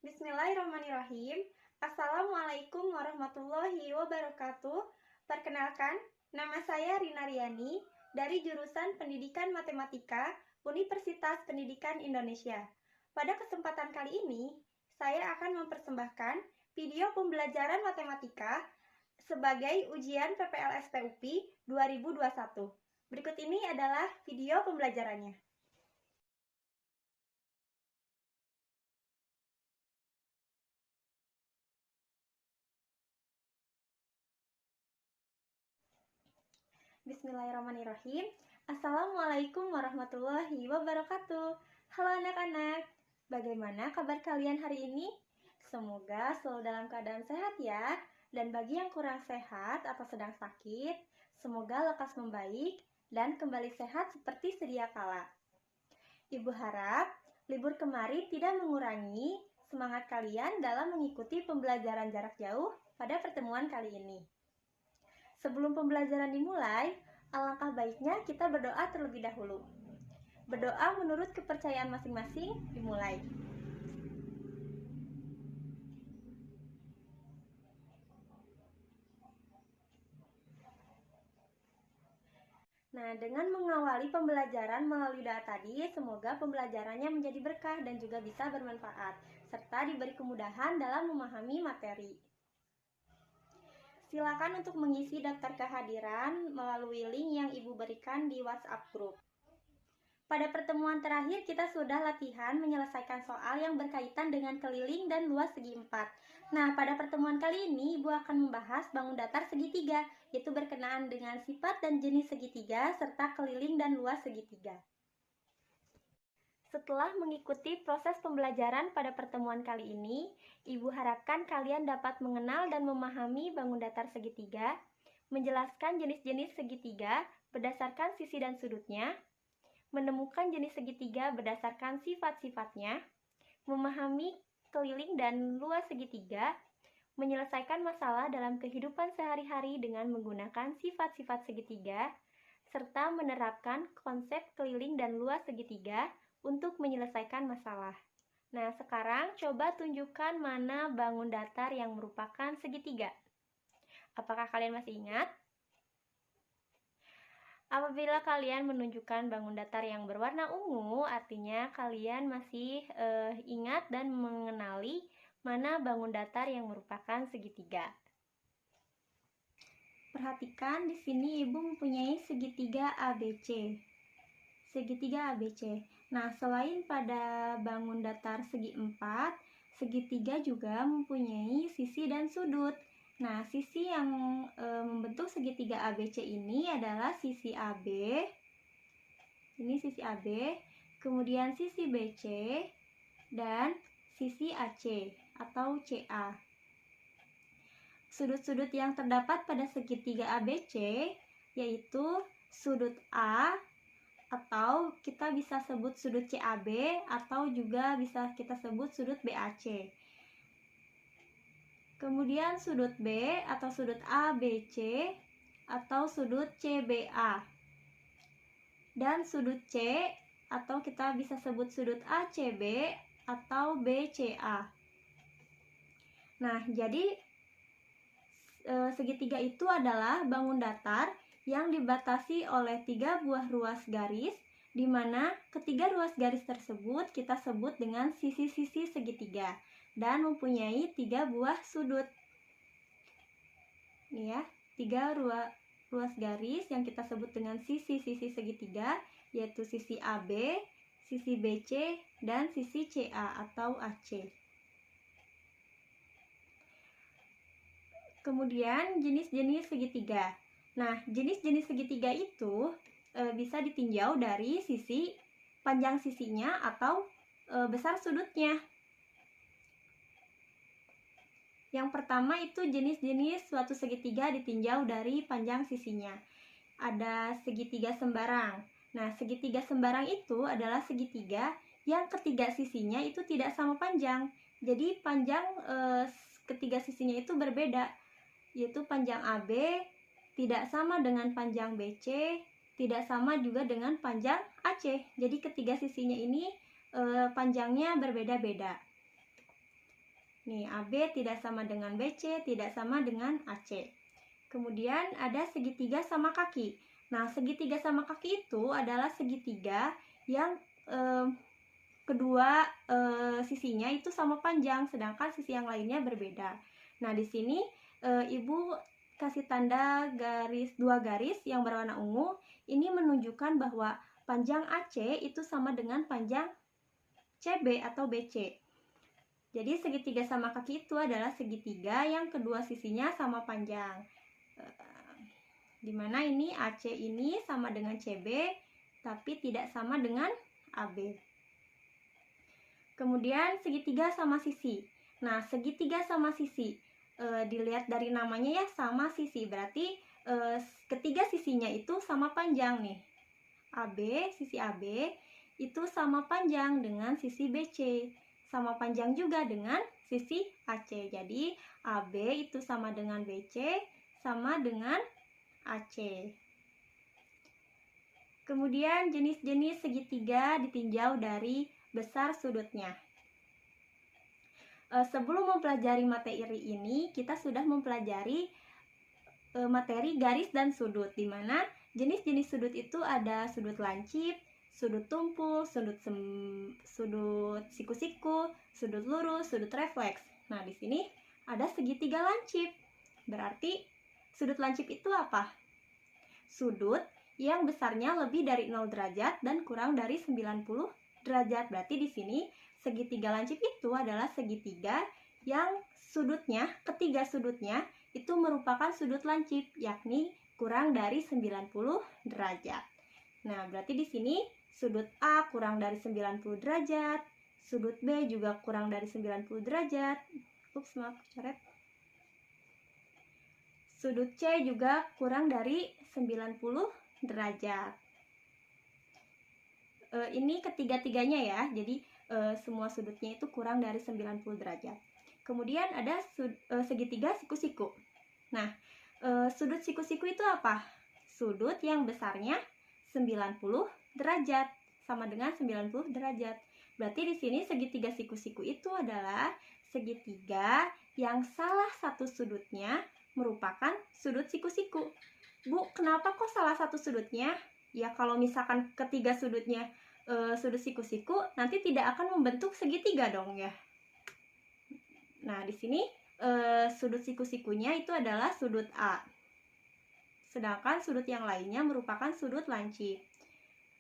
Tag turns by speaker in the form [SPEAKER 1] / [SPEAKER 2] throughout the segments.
[SPEAKER 1] Bismillahirrahmanirrahim. Assalamualaikum warahmatullahi wabarakatuh. Perkenalkan, nama saya Rina Riani dari jurusan Pendidikan Matematika Universitas Pendidikan Indonesia. Pada kesempatan kali ini, saya akan mempersembahkan video pembelajaran matematika sebagai ujian PPLS PUPI 2021. Berikut ini adalah video pembelajarannya. Bismillahirrahmanirrahim. Assalamualaikum warahmatullahi wabarakatuh. Halo anak-anak, bagaimana kabar kalian hari ini? Semoga selalu dalam keadaan sehat ya. Dan bagi yang kurang sehat atau sedang sakit, semoga lekas membaik dan kembali sehat seperti sedia kala. Ibu harap libur kemarin tidak mengurangi semangat kalian dalam mengikuti pembelajaran jarak jauh pada pertemuan kali ini. Sebelum pembelajaran dimulai, alangkah baiknya kita berdoa terlebih dahulu. Berdoa menurut kepercayaan masing-masing dimulai. Nah, dengan mengawali pembelajaran melalui doa tadi, semoga pembelajarannya menjadi berkah dan juga bisa bermanfaat, serta diberi kemudahan dalam memahami materi. Silakan untuk mengisi daftar kehadiran melalui link yang Ibu berikan di WhatsApp Group. Pada pertemuan terakhir kita sudah latihan menyelesaikan soal yang berkaitan dengan keliling dan luas segi 4. Nah, pada pertemuan kali ini Ibu akan membahas bangun datar segitiga, yaitu berkenaan dengan sifat dan jenis segitiga serta keliling dan luas segitiga. Setelah mengikuti proses pembelajaran pada pertemuan kali ini, Ibu harapkan kalian dapat mengenal dan memahami bangun datar segitiga, menjelaskan jenis-jenis segitiga berdasarkan sisi dan sudutnya, menemukan jenis segitiga berdasarkan sifat-sifatnya, memahami keliling dan luas segitiga, menyelesaikan masalah dalam kehidupan sehari-hari dengan menggunakan sifat-sifat segitiga, serta menerapkan konsep keliling dan luas segitiga untuk menyelesaikan masalah. Nah, sekarang coba tunjukkan mana bangun datar yang merupakan segitiga. Apakah kalian masih ingat? Apabila kalian menunjukkan bangun datar yang berwarna ungu, artinya kalian masih ingat dan mengenali mana bangun datar yang merupakan segitiga. Perhatikan di sini Ibu mempunyai segitiga ABC. Segitiga ABC. Nah, selain pada bangun datar segi 4, segitiga juga mempunyai sisi dan sudut. Nah, sisi yang membentuk segitiga ABC ini adalah sisi AB. Ini sisi AB, kemudian sisi BC, dan sisi AC atau CA. Sudut-sudut yang terdapat pada segitiga ABC yaitu sudut A, atau kita bisa sebut sudut CAB, atau juga bisa kita sebut sudut BAC. Kemudian sudut B atau sudut ABC atau sudut CBA. Dan sudut C atau kita bisa sebut sudut ACB atau BCA. Nah, jadi segitiga itu adalah bangun datar yang dibatasi oleh 3 buah ruas garis, di mana ketiga ruas garis tersebut kita sebut dengan sisi-sisi segitiga dan mempunyai 3 buah sudut. Ini ya, 3 ruas garis yang kita sebut dengan sisi-sisi segitiga, yaitu sisi AB, sisi BC, dan sisi CA atau AC. Kemudian jenis-jenis segitiga. Nah, jenis-jenis segitiga itu bisa ditinjau dari sisi panjang sisinya atau besar sudutnya. Yang pertama itu jenis-jenis suatu segitiga ditinjau dari panjang sisinya. Ada segitiga sembarang. Nah, segitiga sembarang itu adalah segitiga yang ketiga sisinya itu tidak sama panjang. Jadi panjang ketiga sisinya itu berbeda, yaitu panjang AB tidak sama dengan panjang BC, tidak sama juga dengan panjang AC. Jadi ketiga sisinya ini panjangnya berbeda-beda. Nih, AB tidak sama dengan BC, tidak sama dengan AC. Kemudian ada segitiga sama kaki. Nah, segitiga sama kaki itu adalah segitiga yang kedua sisinya itu sama panjang, sedangkan sisi yang lainnya berbeda. Nah, di sini Ibu kasih tanda dua garis yang berwarna ungu. Ini menunjukkan bahwa panjang AC itu sama dengan panjang CB atau BC. Jadi segitiga sama kaki itu adalah segitiga yang kedua sisinya sama panjang. Dimana ini AC ini sama dengan CB, tapi tidak sama dengan AB. Kemudian segitiga sama sisi. Nah, segitiga sama sisi, dilihat dari namanya ya, sama sisi. Berarti ketiga sisinya itu sama panjang nih. Sisi AB itu sama panjang dengan sisi BC. Sama panjang juga dengan sisi AC. Jadi AB itu sama dengan BC, sama dengan AC. Kemudian jenis-jenis segitiga ditinjau dari besar sudutnya. Sebelum mempelajari materi ini, kita sudah mempelajari materi garis dan sudut, di mana jenis-jenis sudut itu ada sudut lancip, sudut tumpul, sudut siku-siku, sudut lurus, sudut refleks. Nah, di sini ada segitiga lancip. Berarti sudut lancip itu apa? Sudut yang besarnya lebih dari 0 derajat dan kurang dari 90 derajat. Berarti di sini segitiga lancip itu adalah segitiga yang ketiga sudutnya itu merupakan sudut lancip, yakni kurang dari 90 derajat. Nah, berarti di sini sudut A kurang dari 90 derajat, sudut B juga kurang dari 90 derajat. Maaf, coret. Sudut C juga kurang dari 90 derajat. Ini ketiga-tiganya ya, jadi semua sudutnya itu kurang dari 90 derajat. Kemudian ada segitiga siku-siku. Nah, sudut siku-siku itu apa? Sudut yang besarnya 90 derajat, sama dengan 90 derajat. Berarti di sini segitiga siku-siku itu adalah segitiga yang salah satu sudutnya merupakan sudut siku-siku. Bu, kenapa kok salah satu sudutnya? Ya, kalau misalkan ketiga sudutnya sudut siku-siku, nanti tidak akan membentuk segitiga dong ya. Nah, di sini sudut siku-sikunya itu adalah sudut A. Sedangkan sudut yang lainnya merupakan sudut lancip.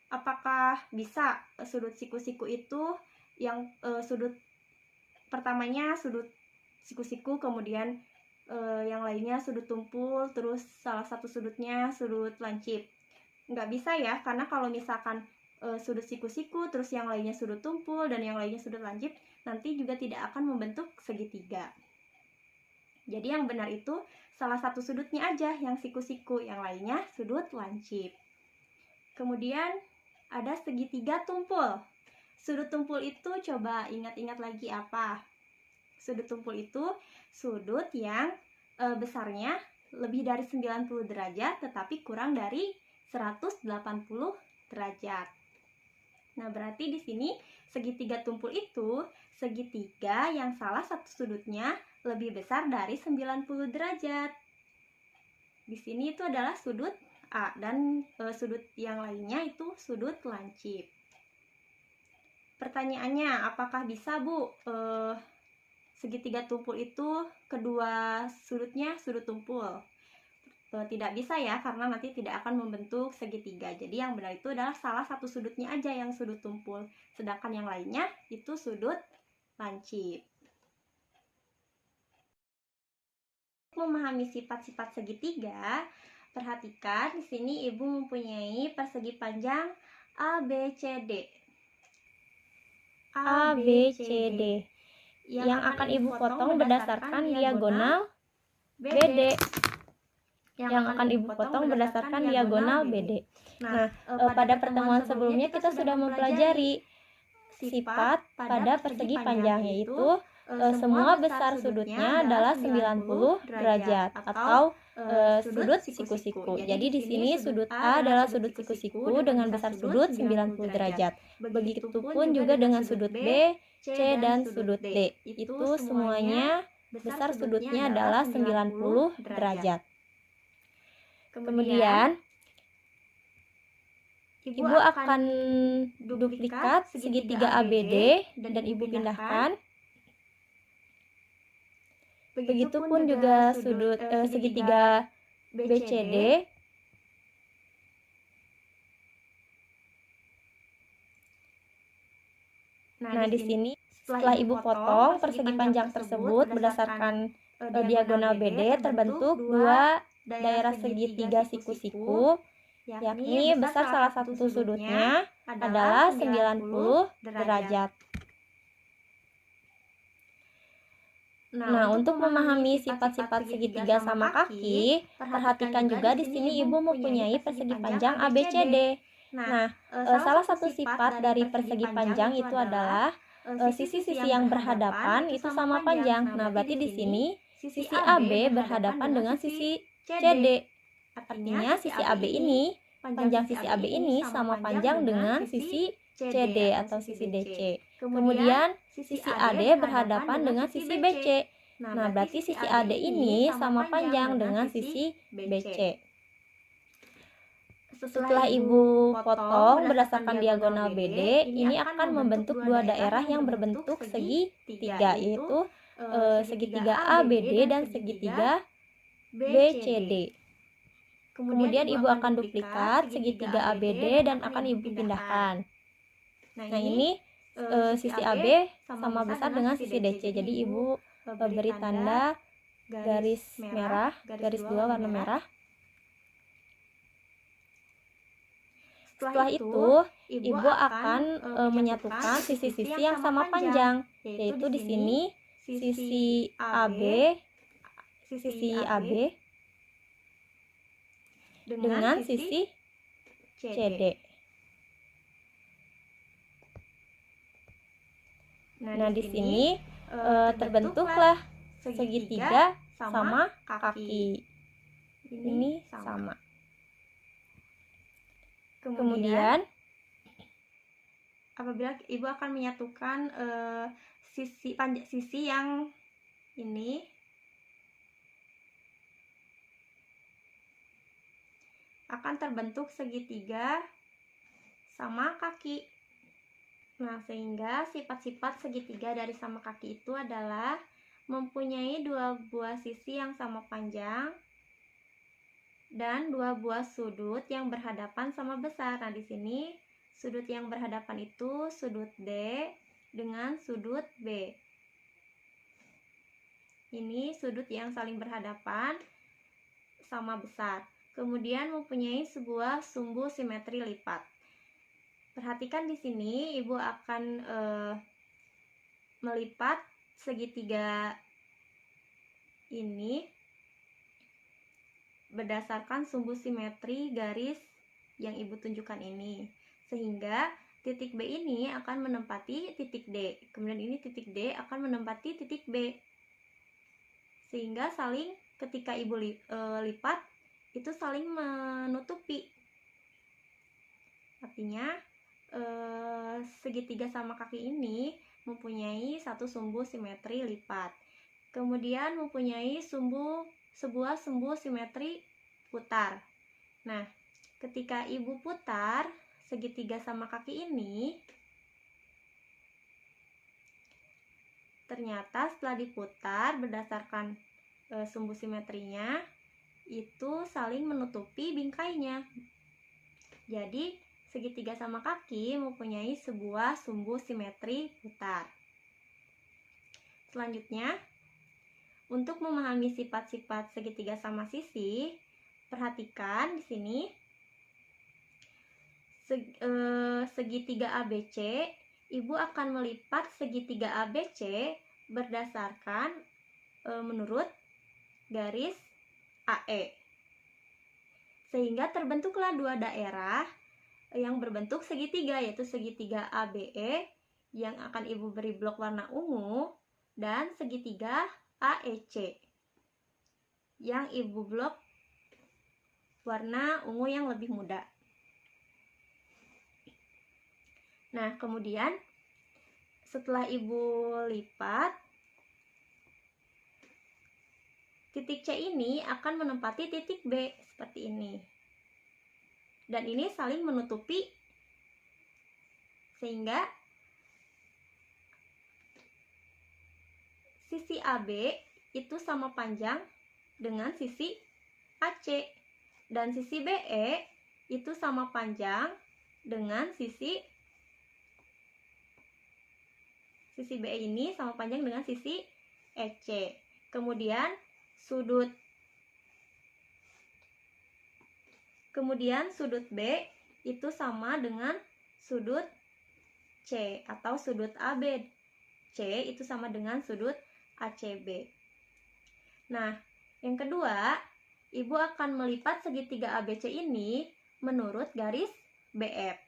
[SPEAKER 1] Apakah bisa sudut siku-siku itu yang sudut pertamanya sudut siku-siku, kemudian yang lainnya sudut tumpul, terus salah satu sudutnya sudut lancip? Nggak bisa ya, karena kalau misalkan sudut siku-siku, terus yang lainnya sudut tumpul, dan yang lainnya sudut lancip, nanti juga tidak akan membentuk segitiga. Jadi yang benar itu salah satu sudutnya aja yang siku-siku, yang lainnya sudut lancip. Kemudian ada segitiga tumpul. Sudut tumpul itu coba ingat-ingat lagi apa? Sudut tumpul itu sudut yang besarnya lebih dari 90 derajat tetapi kurang dari 180 derajat. Nah, berarti di sini segitiga tumpul itu segitiga yang salah satu sudutnya lebih besar dari 90 derajat. Di sini itu adalah sudut A, dan sudut yang lainnya itu sudut lancip. Pertanyaannya, apakah bisa, Bu, segitiga tumpul itu kedua sudutnya sudut tumpul? Tidak bisa ya, karena nanti tidak akan membentuk segitiga. Jadi yang benar itu adalah salah satu sudutnya aja yang sudut tumpul, sedangkan yang lainnya itu sudut lancip. Untuk memahami sifat-sifat segitiga, perhatikan di sini Ibu mempunyai persegi panjang ABCD.
[SPEAKER 2] ABCD yang akan Ibu potong berdasarkan diagonal BD. Yang akan Ibu potong berdasarkan diagonal BD. Nah, pada pertemuan sebelumnya kita sudah mempelajari sifat pada persegi panjang, yaitu semua besar sudutnya adalah 90 derajat atau sudut siku-siku. Jadi di sini sudut A adalah sudut siku-siku dengan besar sudut 90 derajat. Begitupun juga dengan sudut B, C, dan sudut D. Itu semuanya besar sudutnya adalah 90 derajat. Kemudian Ibu akan duplikat segitiga ABD dan Ibu pindahkan. Begitupun juga sudut segitiga BCD. Nah, di sini setelah Ibu potong persegi panjang tersebut berdasarkan diagonal BD terbentuk dua daerah segitiga siku-siku, yakni besar salah satu sudutnya adalah 90 derajat. Nah, untuk memahami sifat-sifat segitiga sama kaki, perhatikan juga di sini Ibu mempunyai persegi panjang ABCD. Nah, salah satu sifat dari persegi panjang itu adalah sisi-sisi yang berhadapan itu sama panjang. Nah, berarti di sini sisi AB berhadapan dengan sisi CD. Artinya sisi AB ini, panjang sisi AB ini sama panjang dengan sisi CD atau sisi DC. Kemudian sisi AD berhadapan dengan sisi BC. Nah, berarti sisi AD ini sama panjang dengan sisi BC. Setelah Ibu potong berdasarkan diagonal BD, ini akan membentuk dua daerah yang berbentuk segitiga, yaitu segitiga ABD dan segitiga BCD. Kemudian Ibu akan duplikat segitiga ABD dan akan Ibu pindahkan. Nah, ini sisi AB sama besar dengan sisi DC. Jadi Ibu beri tanda garis merah, garis 2 warna merah. Setelah itu, Ibu akan menyatukan sisi-sisi yang sama panjang, yaitu di sini sisi AB dengan sisi CD. Nah, di sini terbentuklah segitiga sama kaki. Ini sama. Kemudian
[SPEAKER 1] apabila Ibu akan menyatukan sisi yang ini akan terbentuk segitiga sama kaki. Nah, sehingga sifat-sifat segitiga dari sama kaki itu adalah mempunyai dua buah sisi yang sama panjang dan dua buah sudut yang berhadapan sama besar. Nah, di sini sudut yang berhadapan itu sudut D dengan sudut B. Ini sudut yang saling berhadapan sama besar. Kemudian mempunyai sebuah sumbu simetri lipat. Perhatikan di sini Ibu akan melipat segitiga ini berdasarkan sumbu simetri garis yang Ibu tunjukkan ini. Sehingga titik B ini akan menempati titik D. Kemudian ini titik D akan menempati titik B. Sehingga saling ketika Ibu lipat itu saling menutupi. Artinya segitiga sama kaki ini mempunyai satu sumbu simetri lipat. Kemudian mempunyai sebuah sumbu simetri putar. Nah, ketika Ibu putar segitiga sama kaki ini, ternyata setelah diputar berdasarkan sumbu simetrinya itu saling menutupi bingkainya. Jadi segitiga sama kaki mempunyai sebuah sumbu simetri putar. Selanjutnya, untuk memahami sifat-sifat segitiga sama sisi, perhatikan di sini segitiga ABC, Ibu akan melipat segitiga ABC berdasarkan menurut garis AE. Sehingga terbentuklah dua daerah yang berbentuk segitiga, yaitu segitiga ABE yang akan Ibu beri blok warna ungu dan segitiga AEC yang Ibu blok warna ungu yang lebih muda. Nah, kemudian setelah Ibu lipat, titik C ini akan menempati titik B seperti ini. Dan ini saling menutupi sehingga sisi AB itu sama panjang dengan sisi AC dan sisi BE itu sama panjang dengan sisi BE ini sama panjang dengan sisi EC. Kemudian sudut B itu sama dengan sudut C atau sudut AB. C itu sama dengan sudut ACB. Nah, yang kedua, Ibu akan melipat segitiga ABC ini menurut garis BF.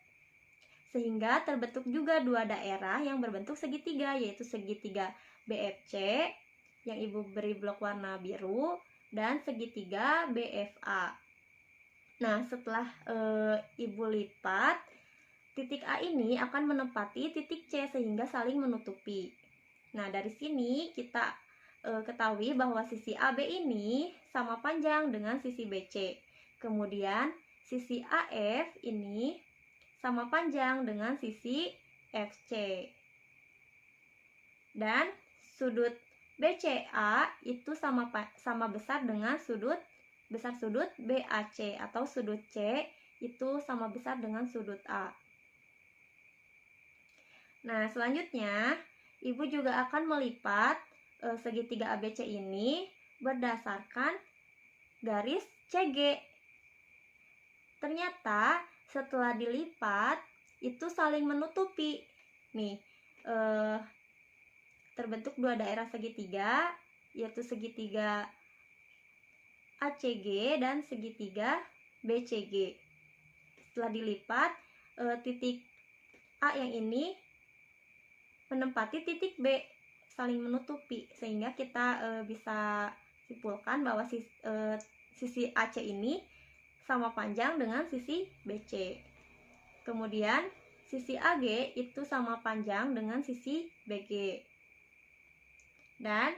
[SPEAKER 1] Sehingga terbentuk juga dua daerah yang berbentuk segitiga, yaitu segitiga BFC yang Ibu beri blok warna biru dan segitiga BFA. Nah, setelah Ibu lipat, titik A ini akan menempati titik C sehingga saling menutupi. Nah, dari sini kita ketahui bahwa sisi AB ini sama panjang dengan sisi BC. Kemudian sisi AF ini sama panjang dengan sisi FC. Dan sudut BCA itu sama besar dengan sudut BAC atau sudut C itu sama besar dengan sudut A. Nah, selanjutnya Ibu juga akan melipat segitiga ABC ini berdasarkan garis CG. Ternyata setelah dilipat itu saling menutupi. Nih, terbentuk dua daerah segitiga, yaitu segitiga ACG dan segitiga BCG. Setelah dilipat, titik A yang ini menempati titik B, saling menutupi, sehingga kita bisa simpulkan bahwa sisi AC ini sama panjang dengan sisi BC. Kemudian sisi AG itu sama panjang dengan sisi BG. Dan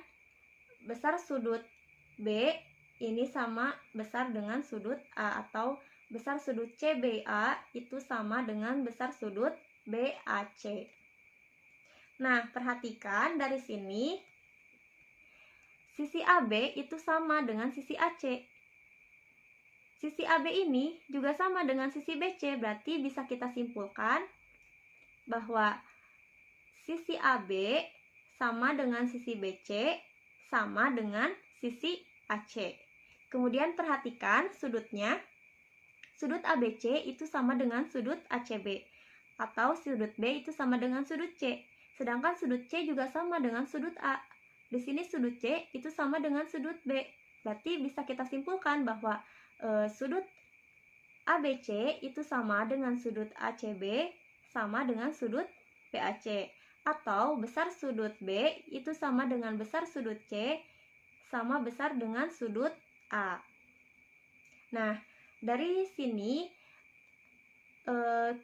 [SPEAKER 1] besar sudut B ini sama besar dengan sudut A, atau besar sudut CBA itu sama dengan besar sudut BAC. Nah, perhatikan dari sini sisi AB itu sama dengan sisi AC. Sisi AB ini juga sama dengan sisi BC, berarti bisa kita simpulkan bahwa sisi AB sama dengan sisi BC sama dengan sisi AC. Kemudian perhatikan sudutnya. Sudut ABC itu sama dengan sudut ACB, atau sudut B itu sama dengan sudut C. Sedangkan sudut C juga sama dengan sudut A. Di sini sudut C itu sama dengan sudut B. Berarti bisa kita simpulkan bahwa sudut ABC itu sama dengan sudut ACB sama dengan sudut BAC. Atau besar sudut B itu sama dengan besar sudut C sama besar dengan sudut A. Nah, dari sini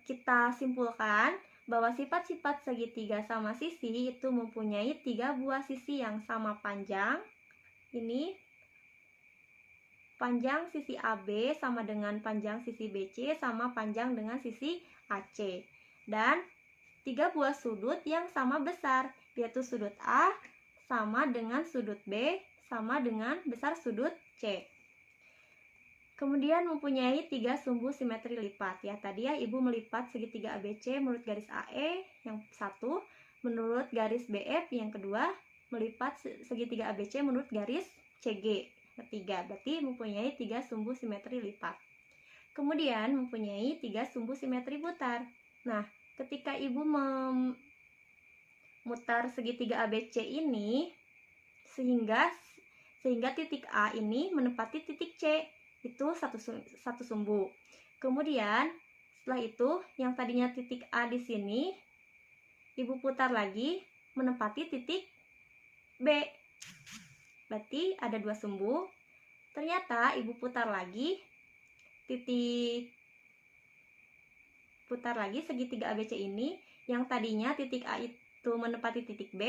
[SPEAKER 1] kita simpulkan bahwa sifat-sifat segitiga sama sisi itu mempunyai 3 buah sisi yang sama panjang. Ini panjang sisi AB sama dengan panjang sisi BC sama panjang dengan sisi AC. Dan 3 buah sudut yang sama besar, yaitu sudut A sama dengan sudut B sama dengan besar sudut C. Kemudian mempunyai 3 sumbu simetri lipat. Ya, tadi ya Ibu melipat segitiga ABC menurut garis AE yang satu, menurut garis BF yang kedua, melipat segitiga ABC menurut garis CG ketiga. Berarti mempunyai 3 sumbu simetri lipat. Kemudian mempunyai 3 sumbu simetri putar. Nah, ketika Ibu memutar segitiga ABC ini sehingga titik A ini menempati titik C, itu satu sumbu. Kemudian setelah itu yang tadinya titik A di sini Ibu putar lagi menempati titik B. Berarti ada 2 sumbu. Ternyata Ibu putar lagi titik putar lagi segitiga ABC ini. Yang tadinya titik A itu menempati titik B,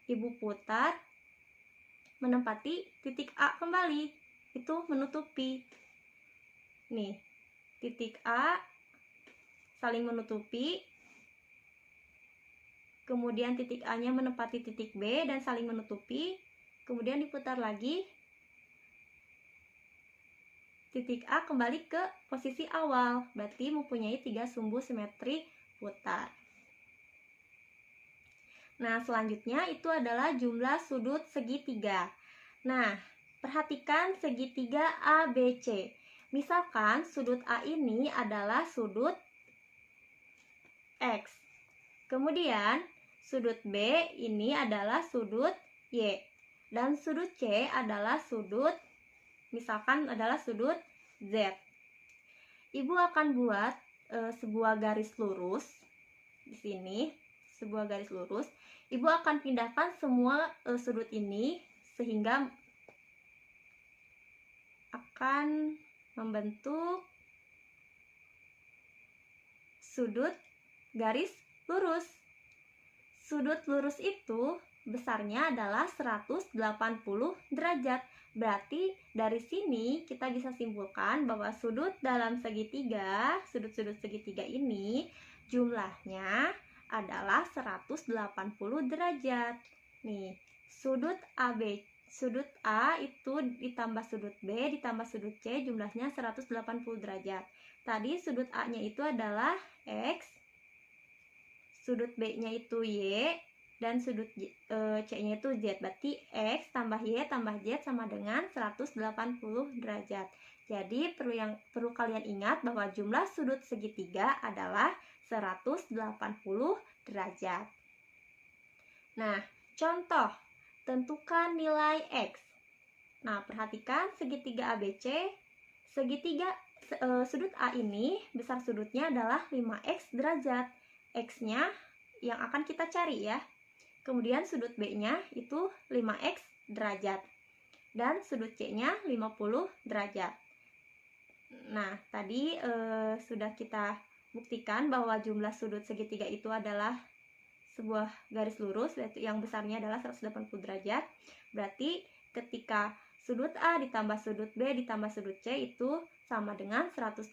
[SPEAKER 1] Ibu putar menempati titik A kembali, itu menutupi. Nih, titik A saling menutupi, kemudian titik A-nya menempati titik B dan saling menutupi, kemudian diputar lagi, titik A kembali ke posisi awal, berarti mempunyai 3 sumbu simetri putar. Nah, selanjutnya itu adalah jumlah sudut segitiga. Nah, perhatikan segitiga ABC. Misalkan sudut A ini adalah sudut X. Kemudian sudut B ini adalah sudut Y. Dan sudut C adalah sudut, misalkan adalah sudut Z. Ibu akan buat sebuah garis lurus di sini, sebuah garis lurus. Ibu akan pindahkan semua sudut ini sehingga akan membentuk sudut garis lurus. Sudut lurus itu besarnya adalah 180 derajat. Berarti dari sini kita bisa simpulkan bahwa sudut dalam segitiga, sudut-sudut segitiga ini jumlahnya adalah 180 derajat. Nih, sudut A itu ditambah sudut B ditambah sudut C jumlahnya 180 derajat. Tadi sudut A-nya itu adalah X, sudut B-nya itu Y, dan sudut C-nya itu Z. Berarti X tambah Y tambah Z sama dengan 180 derajat. Jadi perlu kalian ingat bahwa jumlah sudut segitiga adalah 180 derajat. Nah, contoh, tentukan nilai X. Nah, perhatikan segitiga ABC. Sudut A ini besar sudutnya adalah 5X derajat. X-nya yang akan kita cari ya. Kemudian sudut B-nya itu 5X derajat. Dan sudut C-nya 50 derajat. Nah, tadi sudah kita buktikan bahwa jumlah sudut segitiga itu adalah sebuah garis lurus, yaitu yang besarnya adalah 180 derajat. Berarti ketika sudut A ditambah sudut B ditambah sudut C itu sama dengan 180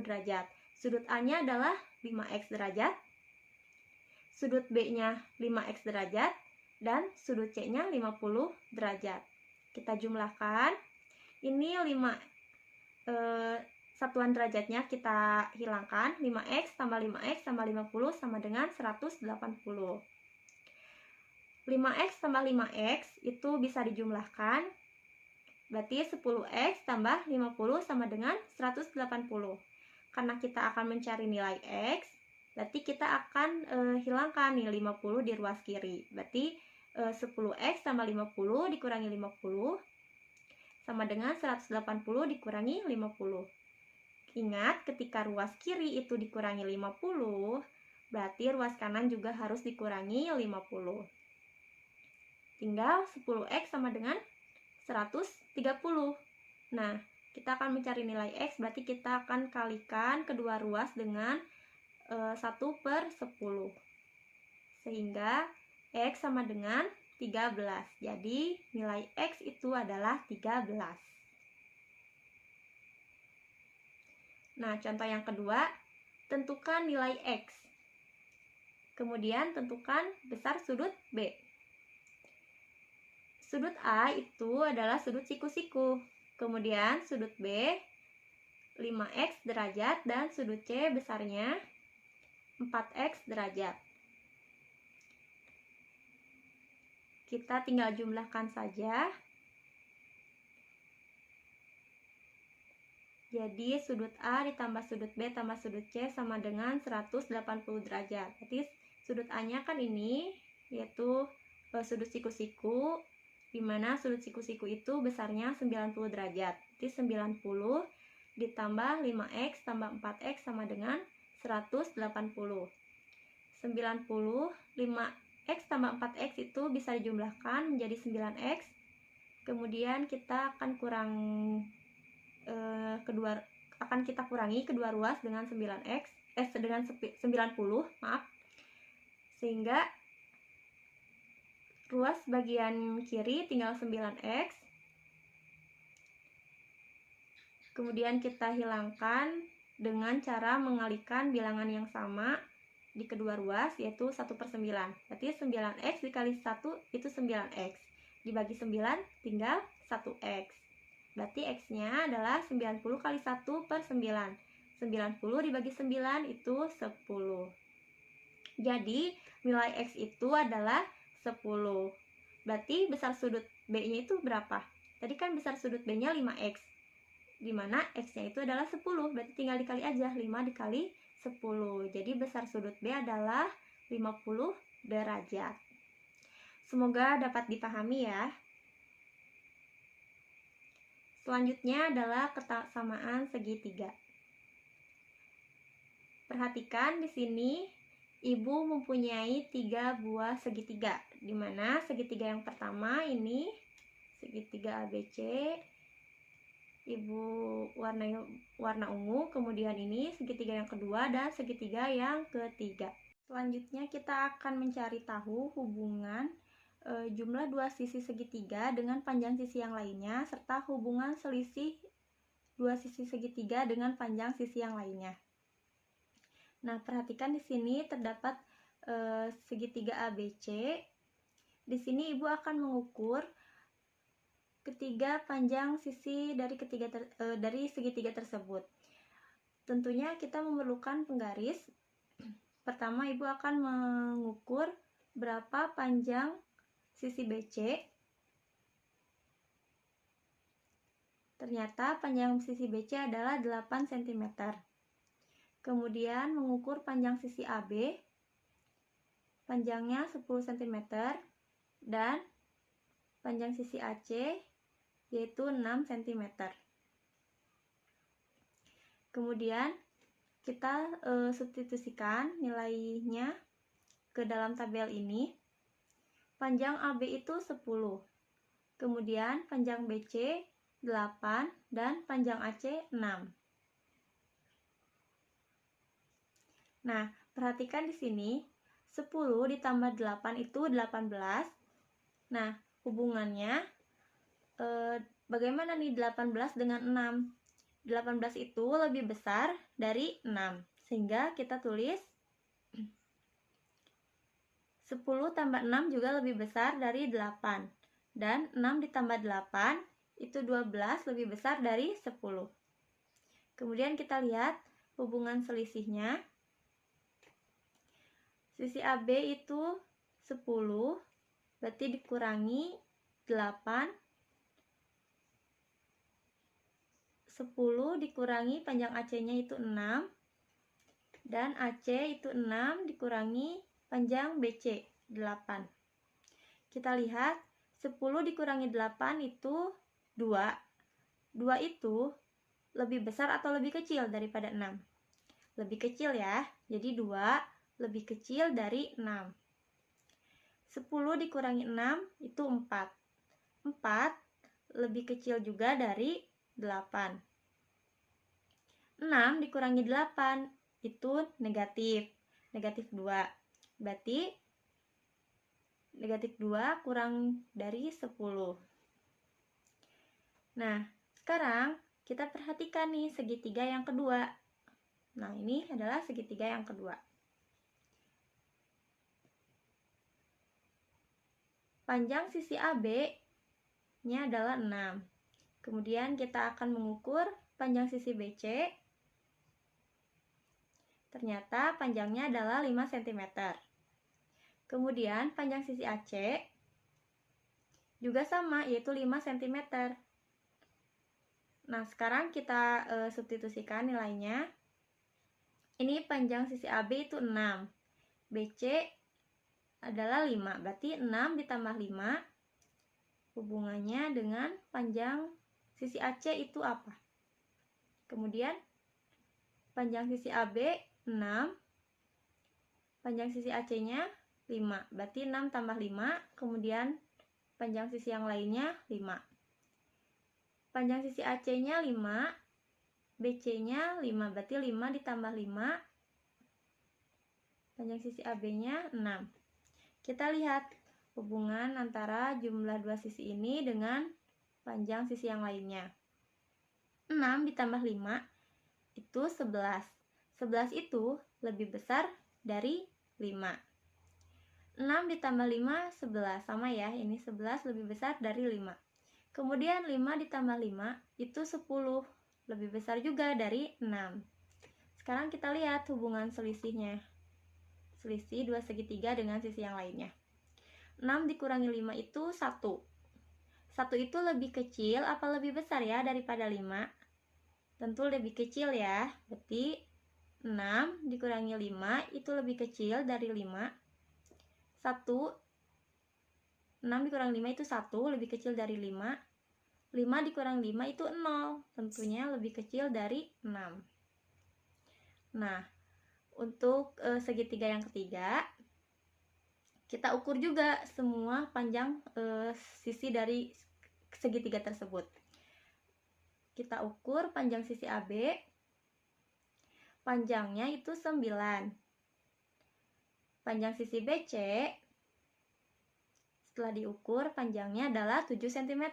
[SPEAKER 1] derajat. Sudut A-nya adalah 5X derajat, sudut B-nya 5X derajat, dan sudut C-nya 50 derajat. Kita jumlahkan. Ini 5 satuan derajatnya kita hilangkan. 5X tambah 5X tambah 50 sama dengan 180. 5X tambah 5X itu bisa dijumlahkan. Berarti 10X tambah 50 sama dengan 180. Karena kita akan mencari nilai X, berarti kita akan hilangkan nih 50 di ruas kiri. Berarti 10X tambah 50 dikurangi 50 sama dengan 180 dikurangi 50. Ingat, ketika ruas kiri itu dikurangi 50, berarti ruas kanan juga harus dikurangi 50. Tinggal 10X sama dengan 130. Nah, kita akan mencari nilai X, berarti kita akan kalikan kedua ruas dengan 1/10. Sehingga X sama dengan 13. Jadi nilai X itu adalah 13. Nah, contoh yang kedua, tentukan nilai X. Kemudian tentukan besar sudut B. Sudut A itu adalah sudut siku-siku. Kemudian sudut B 5X derajat dan sudut C besarnya 4X derajat. Kita tinggal jumlahkan saja. Jadi sudut A ditambah sudut B tambah sudut C sama dengan 180 derajat. Jadi sudut A-nya kan ini, yaitu sudut siku-siku, di mana sudut siku-siku itu besarnya 90 derajat. Jadi 90 ditambah 5X tambah 4X sama dengan 180. 90, 5X tambah 4X itu bisa dijumlahkan menjadi 9X. Kemudian kita akan kurang akan kita kurangi kedua ruas dengan 90, maaf. Sehingga ruas bagian kiri tinggal 9x. Kemudian kita hilangkan dengan cara mengalihkan bilangan yang sama di kedua ruas, yaitu 1/9. Berarti 9x dikali 1 itu 9x. Dibagi 9 tinggal 1x. Berarti x-nya adalah 90 kali 1/9. 90 dibagi 9 itu 10. Jadi nilai x itu adalah 10. Berarti besar sudut B-nya itu berapa? Tadi kan besar sudut B-nya 5x. Dimana x-nya itu adalah 10. Berarti tinggal dikali aja, 5 dikali 10. Jadi besar sudut B adalah 50 derajat. Semoga dapat dipahami ya. Selanjutnya adalah kesamaan segitiga. Perhatikan di sini Ibu mempunyai 3 buah segitiga, di mana segitiga yang pertama ini segitiga ABC, Ibu warna ungu, kemudian ini segitiga yang kedua dan segitiga yang ketiga. Selanjutnya kita akan mencari tahu hubungan jumlah dua sisi segitiga dengan panjang sisi yang lainnya, serta hubungan selisih dua sisi segitiga dengan panjang sisi yang lainnya. Nah, perhatikan di sini terdapat segitiga ABC. Di sini Ibu akan mengukur ketiga panjang sisi dari segitiga tersebut. Tentunya kita memerlukan penggaris. Pertama, Ibu akan mengukur berapa panjang sisi BC. Ternyata panjang sisi BC adalah 8 cm. Kemudian mengukur panjang sisi AB, panjangnya 10 cm, dan panjang sisi AC yaitu 6 cm. Kemudian kita substitusikan nilainya ke dalam tabel ini. Panjang AB itu 10, kemudian panjang BC 8, dan panjang AC 6. Nah, perhatikan di sini 10 ditambah 8 itu 18. Nah, hubungannya bagaimana nih 18 dengan 6? 18 itu lebih besar dari 6. Sehingga kita tulis 10 tambah 6 juga lebih besar dari 8. Dan 6 ditambah 8 itu 12 lebih besar dari 10. Kemudian kita lihat hubungan selisihnya. Sisi AB itu 10, berarti dikurangi 8. 10 dikurangi panjang AC-nya itu 6. Dan AC itu 6 dikurangi panjang BC 8. Kita lihat 10 dikurangi 8 itu 2. 2 itu lebih besar atau lebih kecil daripada 6? Lebih kecil ya. Jadi 2 lebih kecil dari 6. 10 dikurangi 6 itu 4. 4 lebih kecil juga dari 8. 6 dikurangi 8 itu negatif. Negatif 2. Berarti negatif 2 kurang dari 10. Nah, sekarang kita perhatikan nih segitiga yang kedua. Nah, ini adalah segitiga yang kedua. Panjang sisi AB-nya adalah 6. Kemudian kita akan mengukur panjang sisi BC. Ternyata panjangnya adalah 5 cm. Kemudian panjang sisi AC juga sama, yaitu 5 cm. Nah, sekarang kita substitusikan nilainya. Ini panjang sisi AB itu 6. BC adalah 5, berarti 6 ditambah 5 hubungannya dengan panjang sisi AC itu apa? Kemudian panjang sisi AB 6, panjang sisi AC-nya 5, berarti 6 tambah 5, kemudian panjang sisi yang lainnya 5. Panjang sisi AC-nya 5, BC-nya 5, berarti 5 ditambah 5, panjang sisi AB-nya 6. Kita lihat hubungan antara jumlah dua sisi ini dengan panjang sisi yang lainnya. 6 ditambah 5 itu 11. 11 itu lebih besar dari 5. 6 ditambah 5, 11. Sama ya, ini 11 lebih besar dari 5. Kemudian 5 ditambah 5 itu 10. Lebih besar juga dari 6. Sekarang kita lihat hubungan selisihnya. Selisih dua segitiga dengan sisi yang lainnya. 6 dikurangi 5 itu 1. 1 itu lebih kecil apa lebih besar ya daripada 5? Tentu lebih kecil ya. Berarti 6 dikurangi 5 itu lebih kecil dari 5. 6 dikurangi 5 itu 1, lebih kecil dari 5. 5 dikurang 5 itu 0, tentunya lebih kecil dari 6. Nah, untuk segitiga yang ketiga, kita ukur juga semua panjang sisi dari segitiga tersebut. Kita ukur panjang sisi AB, panjangnya itu 9. Panjang sisi BC, setelah diukur panjangnya adalah 7 cm.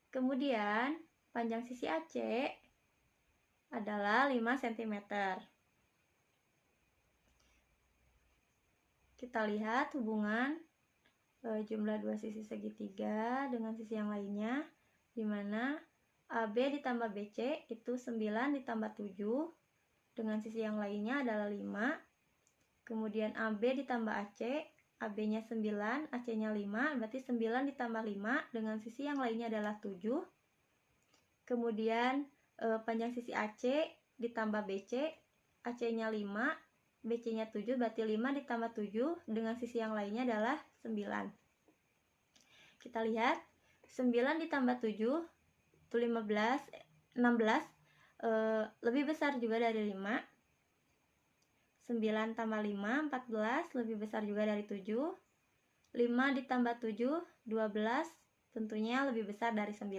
[SPEAKER 1] Kemudian panjang sisi AC adalah 5 cm. Kita lihat hubungan jumlah dua sisi segitiga dengan sisi yang lainnya, di mana AB ditambah BC itu 9 ditambah 7, dengan sisi yang lainnya adalah 5. Kemudian AB ditambah AC, AB-nya 9, AC-nya 5, berarti 9 ditambah 5 dengan sisi yang lainnya adalah 7. Kemudian panjang sisi AC ditambah BC, AC-nya 5, BC-nya 7, berarti 5 ditambah 7 dengan sisi yang lainnya adalah 9. Kita lihat, 9 ditambah 7 itu 16, lebih besar juga dari 5. 9 tambah 5, 14, lebih besar juga dari 7. 5 ditambah 7, 12, tentunya lebih besar dari 9.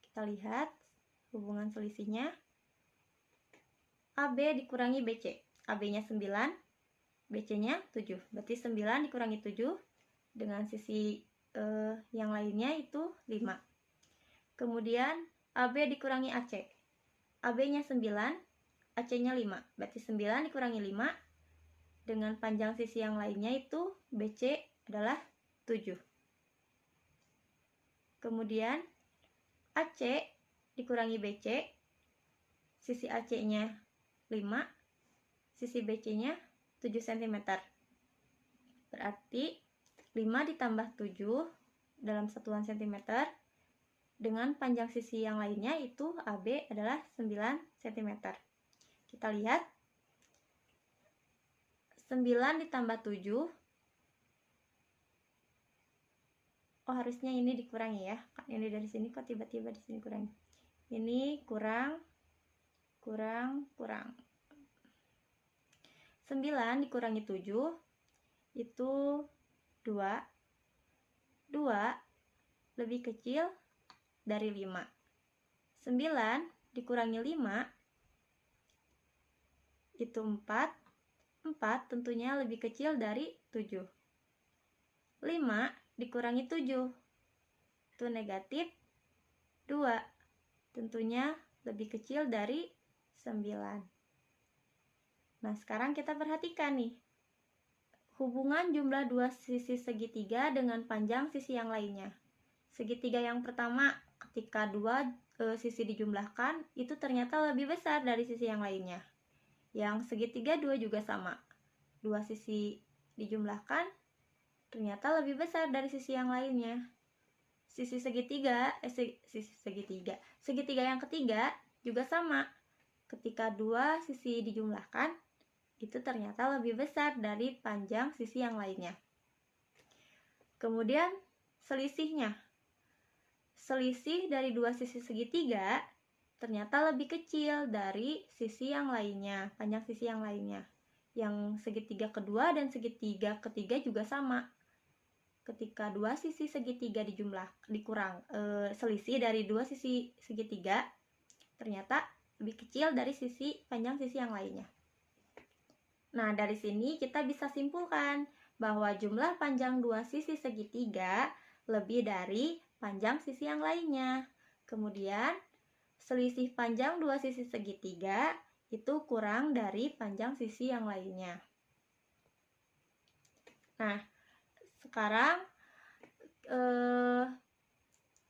[SPEAKER 1] Kita lihat hubungan selisihnya. AB dikurangi BC. AB-nya 9, BC-nya 7. Berarti 9 dikurangi 7 dengan sisi yang lainnya itu 5. Kemudian AB dikurangi AC. AB-nya 9, AC-nya 5, berarti 9 dikurangi 5 dengan panjang sisi yang lainnya itu BC adalah 7. Kemudian AC dikurangi BC, sisi AC-nya 5, sisi BC-nya 7 cm. Berarti 5 ditambah 7 dalam satuan cm dengan panjang sisi yang lainnya itu AB adalah 9 cm. Kita lihat 9 ditambah 7. Oh, harusnya ini dikurangi ya. Kan ini dari sini kok tiba-tiba di sini kurang. Ini kurang. 9 dikurangi 7 itu 2. 2 lebih kecil dari 5. 9 dikurangi 5 itu 4. 4 tentunya lebih kecil dari 7. 5 dikurangi 7 itu negatif 2. Tentunya lebih kecil dari 9. Nah, sekarang kita perhatikan nih. Hubungan jumlah dua sisi segitiga dengan panjang sisi yang lainnya. Segitiga yang pertama, ketika dua sisi dijumlahkan, itu ternyata lebih besar dari sisi yang lainnya. Yang segitiga 2 juga sama. Dua sisi dijumlahkan, ternyata lebih besar dari sisi yang lainnya. Segitiga yang ketiga juga sama. Ketika dua sisi dijumlahkan, itu ternyata lebih besar dari panjang sisi yang lainnya. Kemudian selisihnya. Selisih dari dua sisi segitiga ternyata lebih kecil dari sisi yang lainnya, panjang sisi yang lainnya. Yang segitiga kedua dan segitiga ketiga juga sama. Ketika dua sisi segitiga selisih dari dua sisi segitiga, ternyata lebih kecil dari panjang sisi yang lainnya. Nah, dari sini kita bisa simpulkan bahwa jumlah panjang dua sisi segitiga lebih dari panjang sisi yang lainnya. Kemudian, selisih panjang dua sisi segitiga itu kurang dari panjang sisi yang lainnya. Nah, sekarang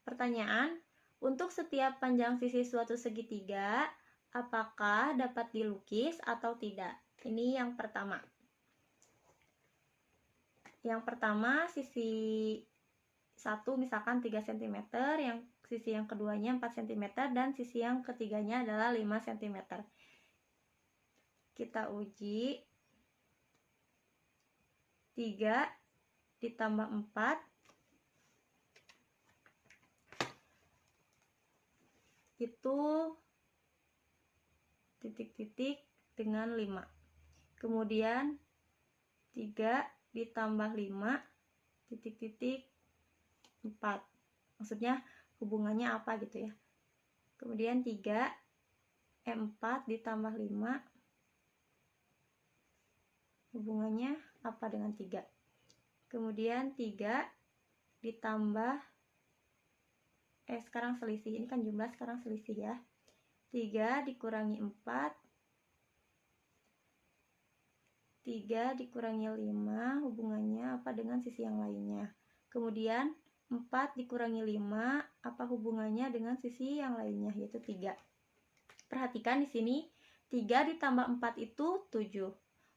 [SPEAKER 1] pertanyaan, untuk setiap panjang sisi suatu segitiga, apakah dapat dilukis atau tidak? Ini yang pertama. Yang pertama, sisi 1 misalkan 3 cm, sisi yang keduanya 4 cm, dan sisi yang ketiganya adalah 5 cm. Kita uji. 3 ditambah 4 itu titik-titik dengan 5. Kemudian 3 ditambah 5 titik-titik 4. Maksudnya hubungannya apa gitu ya. Kemudian 4 ditambah 5 hubungannya apa dengan 3. Kemudian 3 ditambah sekarang selisih, ini kan jumlah, sekarang selisih ya. 3 dikurangi 4, 3 dikurangi 5 hubungannya apa dengan sisi yang lainnya. Kemudian 4 dikurangi 5 apa hubungannya dengan sisi yang lainnya, yaitu 3. Perhatikan di sini 3 ditambah 4 itu 7.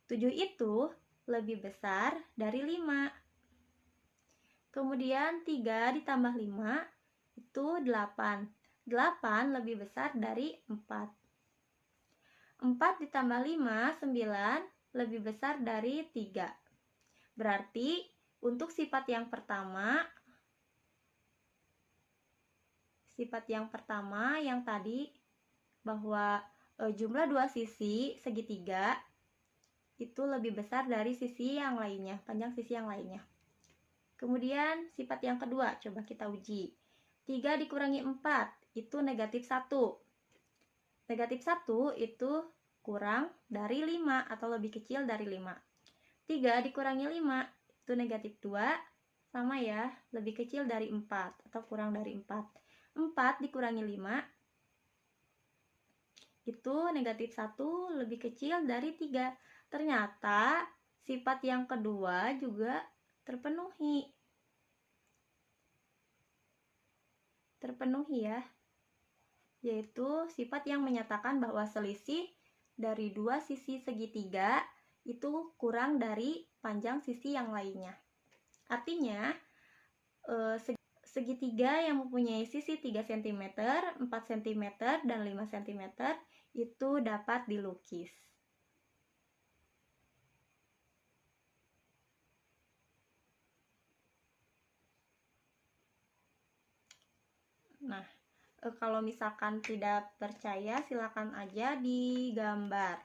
[SPEAKER 1] 7 itu lebih besar dari 5. Kemudian 3 ditambah 5 itu 8. 8 lebih besar dari 4. 4 ditambah 5, 9 lebih besar dari 3. Berarti untuk sifat yang pertama yang tadi bahwa jumlah dua sisi segitiga itu lebih besar dari sisi yang lainnya, panjang sisi yang lainnya. Kemudian sifat yang kedua, coba kita uji. 3 dikurangi 4 itu negatif 1. Negatif 1 itu kurang dari 5 atau lebih kecil dari 5. 3 dikurangi 5 itu negatif 2, sama ya, lebih kecil dari 4 atau kurang dari 4. 4 dikurangi 5 itu negatif 1 lebih kecil dari 3. Ternyata sifat yang kedua juga terpenuhi ya, yaitu sifat yang menyatakan bahwa selisih dari dua sisi segitiga itu kurang dari panjang sisi yang lainnya. Artinya segitiga yang mempunyai sisi 3 cm, 4 cm, dan 5 cm itu dapat dilukis. Nah, kalau misalkan tidak percaya, silakan aja digambar.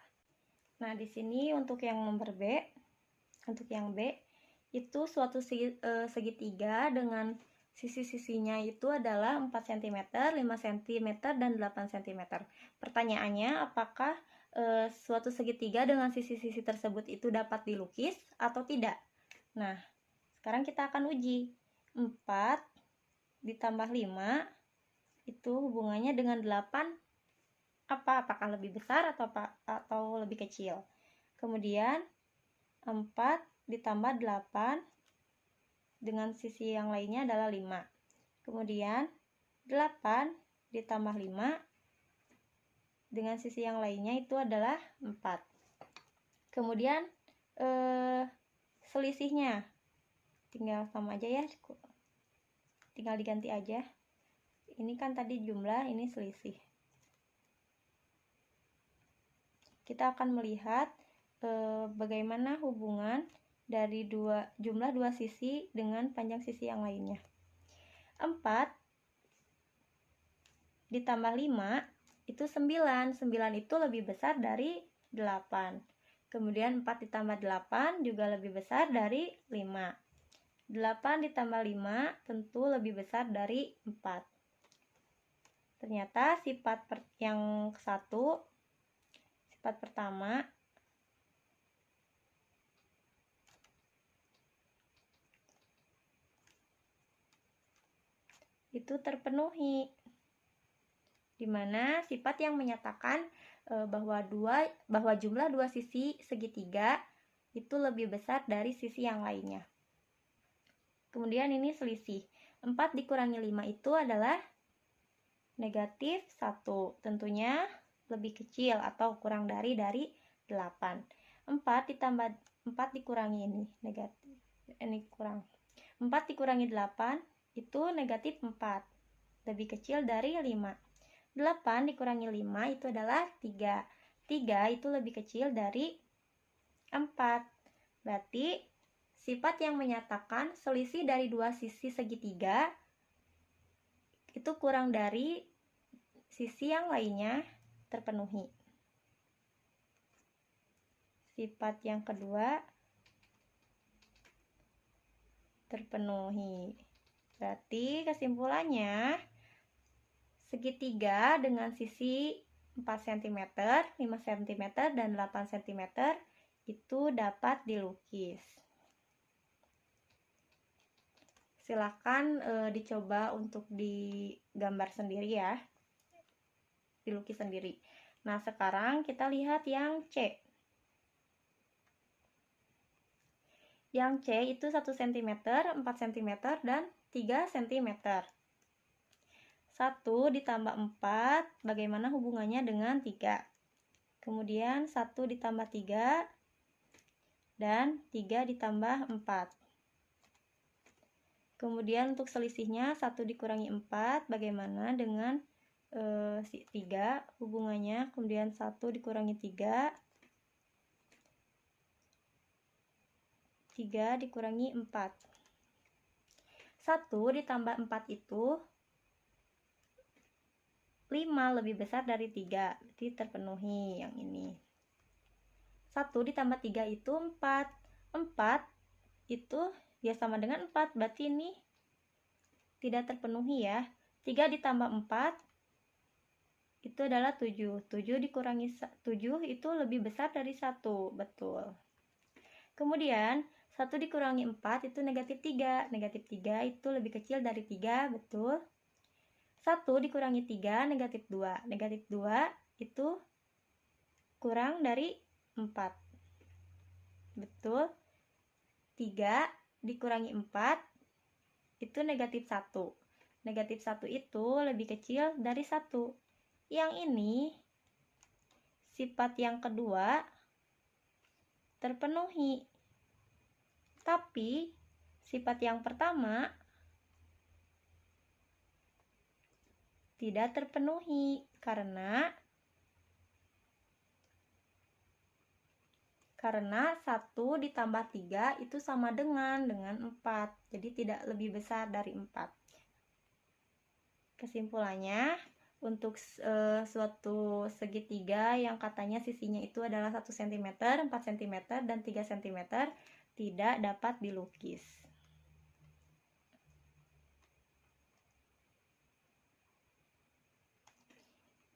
[SPEAKER 1] Nah, di sini untuk yang nomor B, itu suatu segitiga dengan sisi-sisinya itu adalah 4 cm, 5 cm, dan 8 cm. Pertanyaannya, apakah suatu segitiga dengan sisi-sisi tersebut itu dapat dilukis atau tidak? Nah, sekarang kita akan uji. 4 ditambah 5 itu hubungannya dengan 8 apakah lebih besar atau lebih kecil. Kemudian 4 ditambah 8 dengan sisi yang lainnya adalah 5. Kemudian 8 ditambah 5 dengan sisi yang lainnya itu adalah 4. Kemudian selisihnya tinggal sama aja ya, tinggal diganti aja. Ini kan tadi jumlah, ini selisih. Kita akan melihat bagaimana hubungan dari jumlah dua sisi dengan panjang sisi yang lainnya. 4 ditambah 5 itu 9. 9 itu lebih besar dari 8. Kemudian 4 ditambah 8 juga lebih besar dari 5. 8 ditambah 5 tentu lebih besar dari 4.
[SPEAKER 2] Ternyata yang satu, sifat pertama itu terpenuhi, di mana sifat yang menyatakan bahwa jumlah dua sisi segitiga itu lebih besar dari sisi yang lainnya. Kemudian ini selisih. 4 dikurangi 5 itu adalah negatif 1. Tentunya lebih kecil atau kurang dari 8. 4 ditambah 4 dikurangi ini negatif. Ini kurang. 4 dikurangi 8 itu negatif 4. Lebih kecil dari 5. 8 dikurangi 5 itu adalah 3. 3 itu lebih kecil dari 4. Berarti sifat yang menyatakan selisih dari dua sisi segitiga itu kurang dari sisi yang lainnya terpenuhi. Sifat yang kedua terpenuhi. Berarti kesimpulannya segitiga dengan sisi 4 cm, 5 cm, dan 8 cm itu dapat dilukis. Silakan dicoba untuk digambar sendiri ya, dilukis sendiri. Nah, sekarang kita lihat yang C. Yang C itu 1 cm, 4 cm, dan 3 cm. 1 ditambah 4, bagaimana hubungannya dengan 3? Kemudian 1 ditambah 3, dan 3 ditambah 4. Kemudian untuk selisihnya 1 dikurangi 4, bagaimana dengan 3 hubungannya? Kemudian 1 dikurangi 3, 3 dikurangi 4. 1 ditambah 4 itu 5 lebih besar dari 3, berarti terpenuhi yang ini. 1 ditambah 3 itu 4. 4 itu ya sama dengan 4, berarti ini tidak terpenuhi ya. 3 ditambah 4 itu adalah 7. 7 dikurangi 7 itu lebih besar dari 1, betul. Kemudian 1 dikurangi 4 itu negatif 3. Negatif 3 itu lebih kecil dari 3, betul. 1 dikurangi 3, negatif 2. Negatif 2 itu kurang dari 4. Betul. 3 dikurangi 4 itu negatif 1. Negatif 1 itu lebih kecil dari 1. Yang ini, sifat yang kedua terpenuhi. Tapi, sifat yang pertama tidak terpenuhi karena 1 ditambah 3 itu sama dengan 4. Jadi tidak lebih besar dari 4. Kesimpulannya, untuk suatu segitiga yang katanya sisinya itu adalah 1 cm, 4 cm, dan 3 cm tidak dapat dilukis.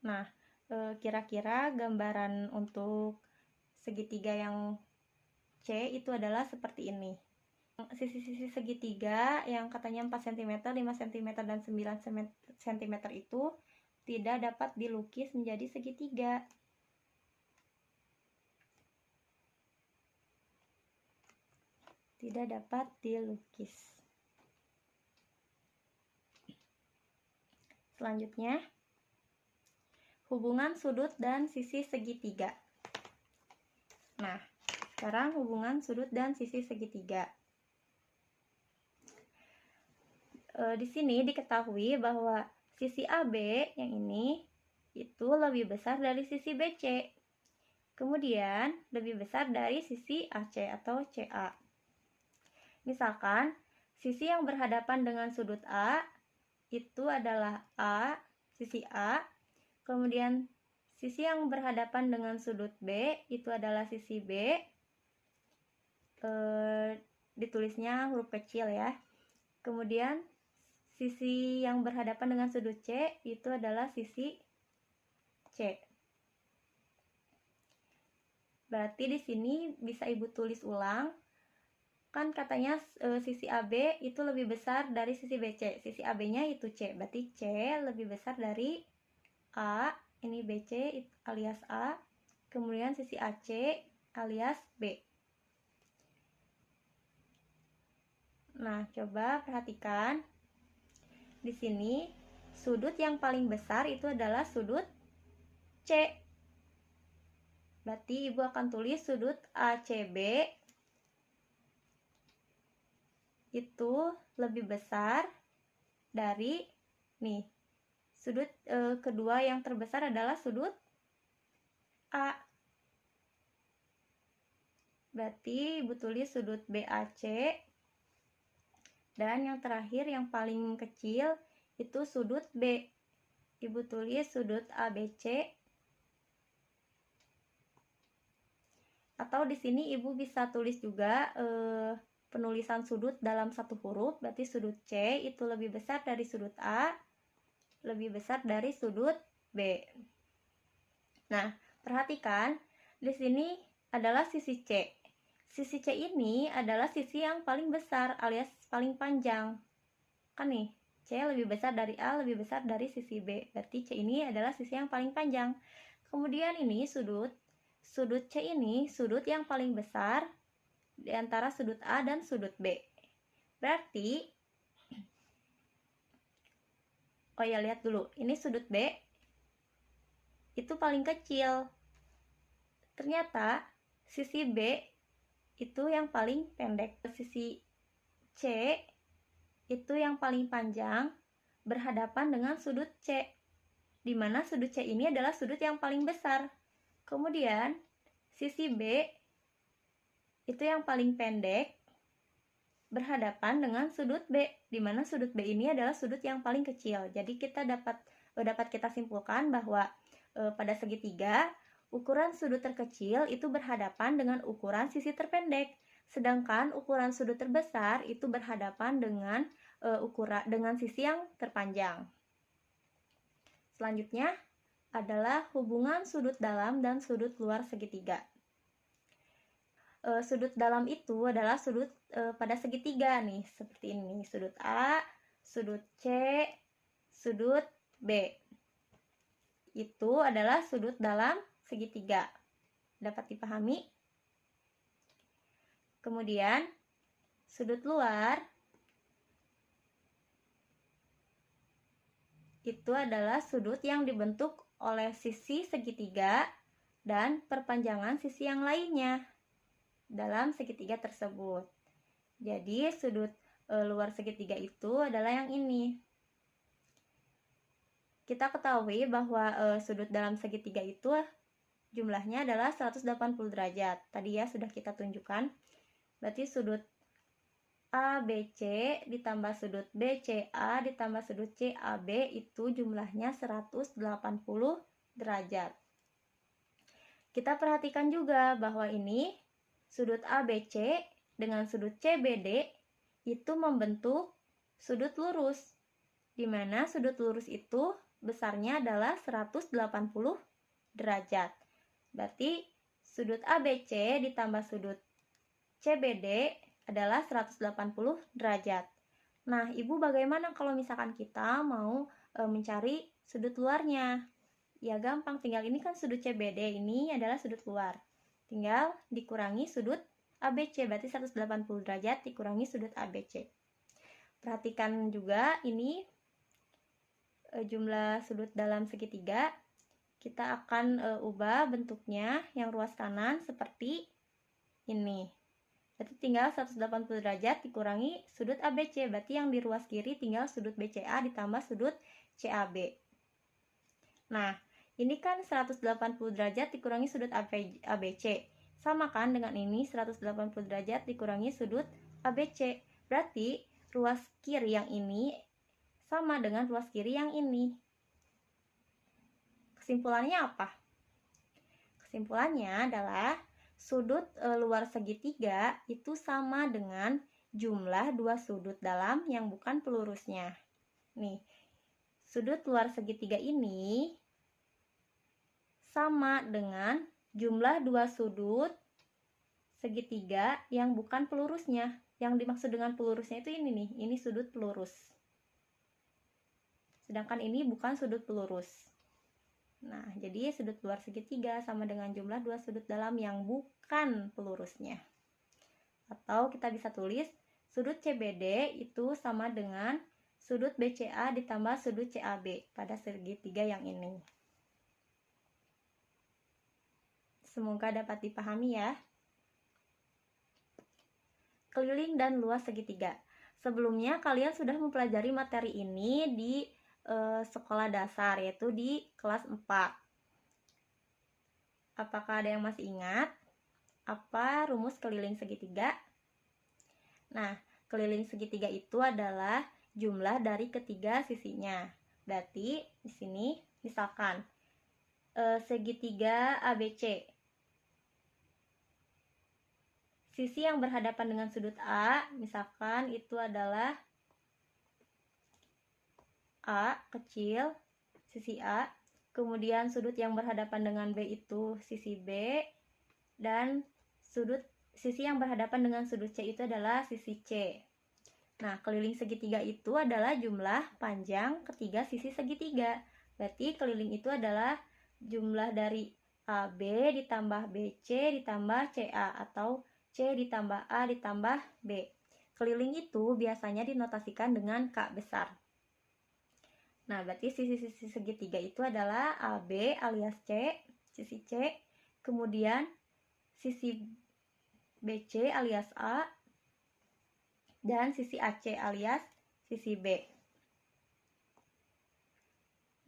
[SPEAKER 2] Nah, kira-kira gambaran untuk segitiga yang C itu adalah seperti ini. Sisi-sisi segitiga yang katanya 4 cm, 5 cm, dan 9 cm itu tidak dapat dilukis menjadi segitiga. Tidak dapat dilukis. Selanjutnya, hubungan sudut dan sisi segitiga. Nah, sekarang hubungan sudut dan sisi segitiga. Di sini diketahui bahwa sisi AB yang ini itu lebih besar dari sisi BC. Kemudian lebih besar dari sisi AC atau CA. Misalkan, sisi yang berhadapan dengan sudut A itu adalah A, sisi A. Kemudian sisi yang berhadapan dengan sudut B itu adalah sisi B. Ditulisnya huruf kecil ya. Kemudian
[SPEAKER 1] Sisi yang berhadapan dengan sudut C itu adalah sisi C. Berarti di sini bisa Ibu tulis ulang. Kan katanya sisi AB itu lebih besar dari sisi BC. Sisi AB-nya itu C. Berarti C lebih besar dari A. Ini BC alias A. Kemudian sisi AC alias B. Nah, coba perhatikan. Di sini sudut yang paling besar itu adalah sudut C. Berarti Ibu akan tulis sudut ACB itu lebih besar dari nih. Sudut kedua yang terbesar adalah sudut A. Berarti Ibu tulis sudut BAC. Dan yang terakhir yang paling kecil itu sudut B. Ibu tulis sudut ABC. Atau di sini Ibu bisa tulis juga penulisan sudut dalam satu huruf. Berarti sudut C itu lebih besar dari sudut A, lebih besar dari sudut B. Nah, perhatikan di sini adalah sisi C. Sisi C ini adalah sisi yang paling besar alias paling panjang. Kan nih, C lebih besar dari A, lebih besar dari sisi B. Berarti C ini adalah sisi yang paling panjang. Kemudian ini sudut C ini sudut yang paling besar di antara sudut A dan sudut B. Berarti, oh ya, lihat dulu. Ini sudut B itu paling kecil. Ternyata sisi B itu yang paling pendek. Sisi C itu yang paling panjang berhadapan dengan sudut C, di mana sudut C ini adalah sudut yang paling besar. Kemudian sisi B itu yang paling pendek berhadapan dengan sudut B, di mana sudut B ini adalah sudut yang paling kecil. Jadi kita dapat kita simpulkan bahwa pada segitiga ukuran sudut terkecil itu berhadapan dengan ukuran sisi terpendek, sedangkan ukuran sudut terbesar itu berhadapan dengan dengan sisi yang terpanjang. Selanjutnya adalah hubungan sudut dalam dan sudut luar segitiga. Sudut dalam itu adalah sudut pada segitiga nih, seperti ini. Sudut A, sudut C, sudut B. Itu adalah sudut dalam segitiga. Dapat dipahami? Kemudian, sudut luar itu adalah sudut yang dibentuk oleh sisi segitiga dan perpanjangan sisi yang lainnya dalam segitiga tersebut. Jadi sudut luar segitiga itu adalah yang ini. Kita ketahui bahwa sudut dalam segitiga itu jumlahnya adalah 180 derajat. Tadi ya sudah kita tunjukkan. Berarti sudut ABC ditambah sudut BCA ditambah sudut CAB itu jumlahnya 180 derajat. Kita perhatikan juga bahwa ini sudut ABC dengan sudut CBD itu membentuk sudut lurus, di mana sudut lurus itu besarnya adalah 180 derajat. Berarti sudut ABC ditambah sudut CBD adalah 180 derajat. Nah, Ibu bagaimana kalau misalkan kita mau mencari sudut luarnya? Ya gampang, tinggal ini kan sudut CBD, ini adalah sudut luar. Tinggal dikurangi sudut ABC, berarti 180 derajat dikurangi sudut ABC. Perhatikan juga ini jumlah sudut dalam segitiga. Kita akan ubah bentuknya yang ruas kanan seperti ini. Berarti tinggal 180 derajat dikurangi sudut ABC, berarti yang di ruas kiri tinggal sudut BCA ditambah sudut CAB. Nah, ini kan 180 derajat dikurangi sudut ABC. Sama kan dengan ini 180 derajat dikurangi sudut ABC. Berarti ruas kiri yang ini sama dengan ruas kiri yang ini. Kesimpulannya apa? Kesimpulannya adalah sudut luar segitiga itu sama dengan jumlah dua sudut dalam yang bukan pelurusnya. Nih, sudut luar segitiga ini sama dengan jumlah dua sudut segitiga yang bukan pelurusnya. Yang dimaksud dengan pelurusnya itu ini nih, ini sudut pelurus. Sedangkan ini bukan sudut pelurus. Nah, jadi sudut luar segitiga sama dengan jumlah dua sudut dalam yang bukan pelurusnya. Atau kita bisa tulis sudut CBD itu sama dengan sudut BCA ditambah sudut CAB pada segitiga yang ini. Semoga dapat dipahami ya. Keliling dan luas segitiga. Sebelumnya kalian sudah mempelajari materi ini di sekolah dasar, yaitu di kelas 4. Apakah ada yang masih ingat apa rumus keliling segitiga? Nah, keliling segitiga itu adalah jumlah dari ketiga sisinya. Berarti di sini misalkan segitiga ABC. Sisi yang berhadapan dengan sudut A, misalkan itu adalah A kecil, sisi A. Kemudian sudut yang berhadapan dengan B itu sisi B. Dan sisi yang berhadapan dengan sudut C itu adalah sisi C. Nah, keliling segitiga itu adalah jumlah panjang ketiga sisi segitiga. Berarti keliling itu adalah jumlah dari AB ditambah BC ditambah CA atau C ditambah A ditambah B. Keliling itu biasanya dinotasikan dengan K besar. Nah, berarti sisi-sisi segitiga itu adalah AB alias C, sisi C, kemudian sisi BC alias A, dan sisi AC alias sisi B.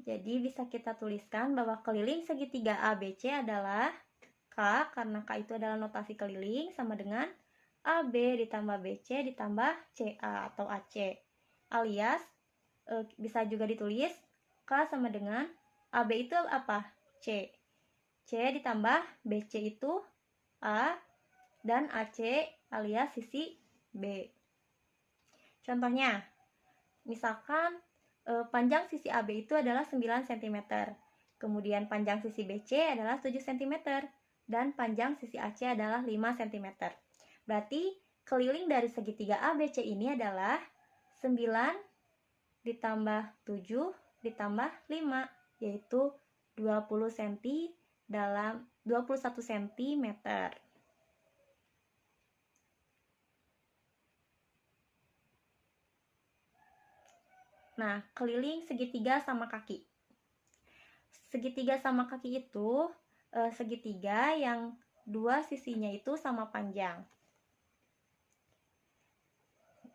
[SPEAKER 1] Jadi bisa kita tuliskan bahwa keliling segitiga ABC adalah K, karena K itu adalah notasi keliling, sama dengan AB ditambah BC ditambah CA atau AC. Alias bisa juga ditulis K sama dengan AB itu apa? C. C ditambah BC itu A dan AC alias sisi B. Contohnya, misalkan panjang sisi AB itu adalah 9 cm. Kemudian panjang sisi BC adalah 7 cm. Dan panjang sisi AC adalah 5 cm. Berarti keliling dari segitiga ABC ini adalah 9 ditambah 7 ditambah 5, yaitu 20 cm dalam 21 cm. Nah, keliling segitiga sama kaki. Segitiga sama kaki itu segitiga yang dua sisinya itu sama panjang.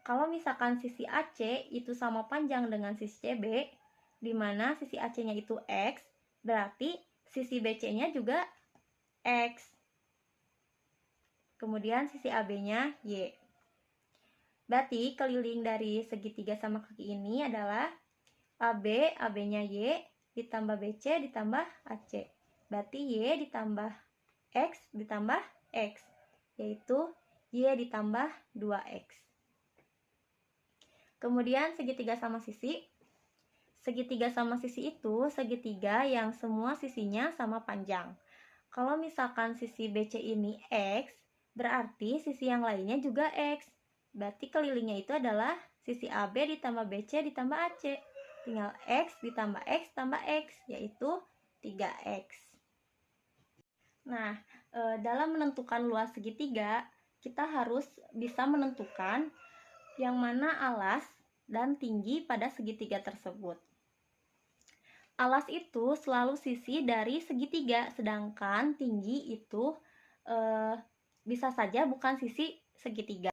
[SPEAKER 1] Kalau misalkan sisi AC itu sama panjang dengan sisi CB, di mana sisi AC-nya itu X, berarti sisi BC-nya juga X. Kemudian sisi AB-nya Y. Berarti keliling dari segitiga sama kaki ini adalah AB, AB-nya Y, ditambah BC, ditambah AC. Berarti Y ditambah X ditambah X, yaitu Y ditambah 2X. Kemudian segitiga sama sisi. Segitiga sama sisi itu segitiga yang semua sisinya sama panjang. Kalau misalkan sisi BC ini X, berarti sisi yang lainnya juga X. Berarti kelilingnya itu adalah sisi AB ditambah BC ditambah AC. Tinggal X ditambah X tambah X, yaitu 3X. Nah, dalam menentukan luas segitiga, kita harus bisa menentukan yang mana alas dan tinggi pada segitiga tersebut. Alas itu selalu sisi dari segitiga, sedangkan tinggi itu bisa saja bukan sisi segitiga.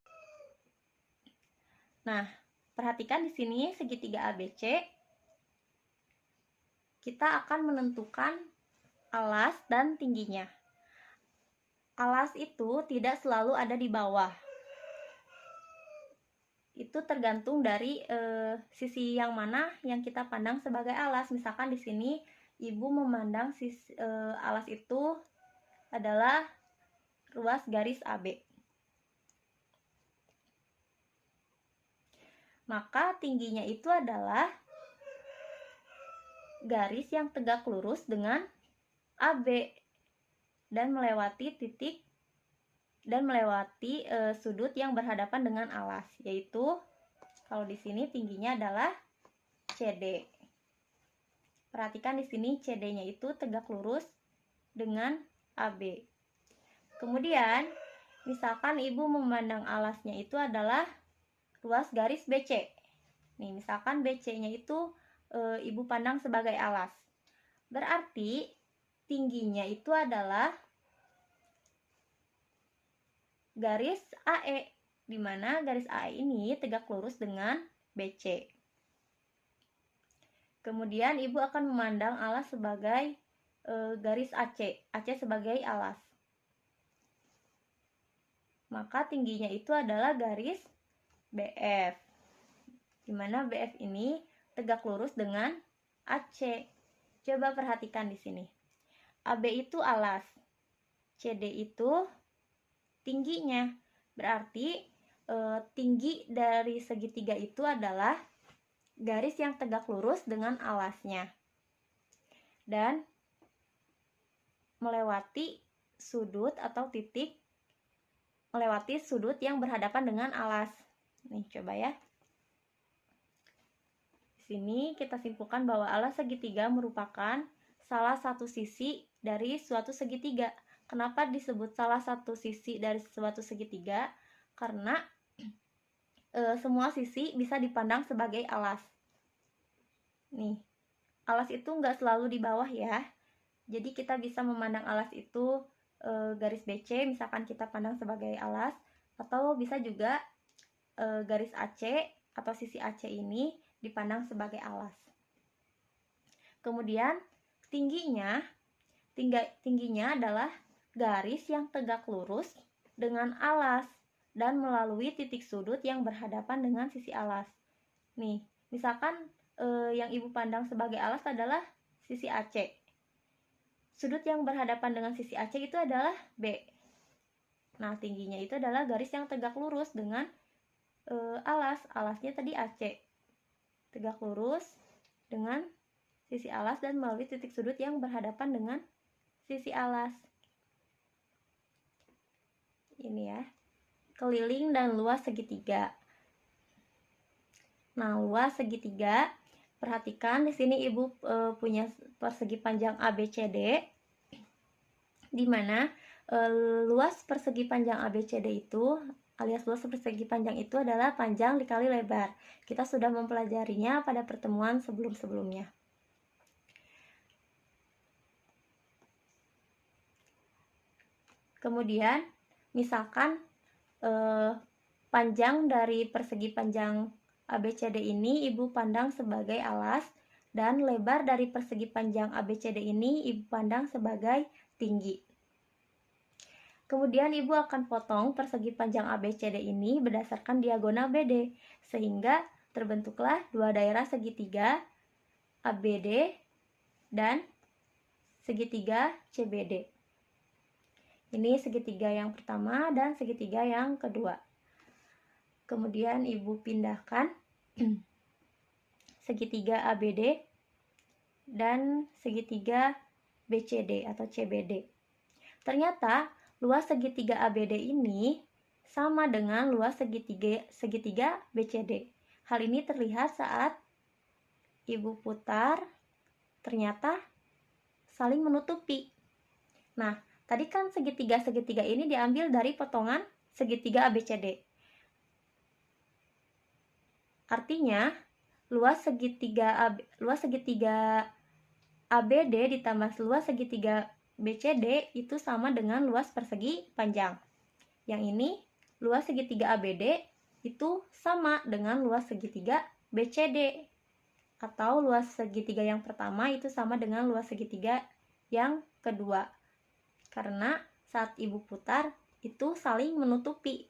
[SPEAKER 1] Nah, perhatikan di sini segitiga ABC. Kita akan menentukan alas dan tingginya. Alas itu tidak selalu ada di bawah. Itu tergantung dari sisi yang mana yang kita pandang sebagai alas. Misalkan di sini ibu memandang alas itu adalah ruas garis AB. Maka tingginya itu adalah garis yang tegak lurus dengan AB dan melewati sudut yang berhadapan dengan alas, yaitu kalau di sini tingginya adalah CD. Perhatikan di sini CD-nya itu tegak lurus dengan AB. Kemudian, misalkan ibu memandang alasnya itu adalah ruas garis BC. Nih, misalkan BC-nya itu ibu pandang sebagai alas. Berarti tingginya itu adalah garis AE, di mana garis AE ini tegak lurus dengan BC. Kemudian ibu akan memandang alas sebagai garis AC sebagai alas. Maka tingginya itu adalah garis BF, di mana BF ini tegak lurus dengan AC. Coba perhatikan di sini. AB itu alas, CD itu tingginya. Berarti tinggi dari segitiga itu adalah garis yang tegak lurus dengan alasnya dan melewati sudut atau titik, melewati sudut yang berhadapan dengan alas. Nih, coba ya. Di sini kita simpulkan bahwa alas segitiga merupakan salah satu sisi dari suatu segitiga. Kenapa disebut salah satu sisi dari suatu segitiga? Karena semua sisi bisa dipandang sebagai alas. Nih, alas itu nggak selalu di bawah ya. Jadi kita bisa memandang alas itu garis BC, misalkan kita pandang sebagai alas, atau bisa juga garis AC atau sisi AC ini dipandang sebagai alas. Kemudian tingginya adalah garis yang tegak lurus dengan alas dan melalui titik sudut yang berhadapan dengan sisi alas. Nih, misalkan yang ibu pandang sebagai alas adalah sisi AC. Sudut yang berhadapan dengan sisi AC itu adalah B. Nah, tingginya itu adalah garis yang tegak lurus dengan alas. Alasnya tadi AC. Tegak lurus dengan sisi alas dan melalui titik sudut yang berhadapan dengan sisi alas. Ini ya. Keliling dan luas segitiga. Nah, luas segitiga, perhatikan di sini ibu punya persegi panjang ABCD, di mana luas persegi panjang ABCD itu alias luas persegi panjang itu adalah panjang dikali lebar. Kita sudah mempelajarinya pada pertemuan sebelum-sebelumnya. Kemudian, misalkan panjang dari persegi panjang ABCD ini ibu pandang sebagai alas dan lebar dari persegi panjang ABCD ini ibu pandang sebagai tinggi. Kemudian ibu akan potong persegi panjang ABCD ini berdasarkan diagonal BD, sehingga terbentuklah dua daerah segitiga ABD dan segitiga CBD. Ini segitiga yang pertama dan segitiga yang kedua. Kemudian ibu pindahkan segitiga ABD dan segitiga BCD atau CBD. Ternyata luas segitiga ABD ini sama dengan luas segitiga BCD. Hal ini terlihat saat ibu putar, ternyata saling menutupi. Nah, tadi kan segitiga ini diambil dari potongan segitiga ABCD. Artinya, luas segitiga ABD ditambah luas segitiga BCD itu sama dengan luas persegi panjang. Yang ini, luas segitiga ABD itu sama dengan luas segitiga BCD. Atau luas segitiga yang pertama itu sama dengan luas segitiga yang kedua. Karena saat ibu putar, itu saling menutupi.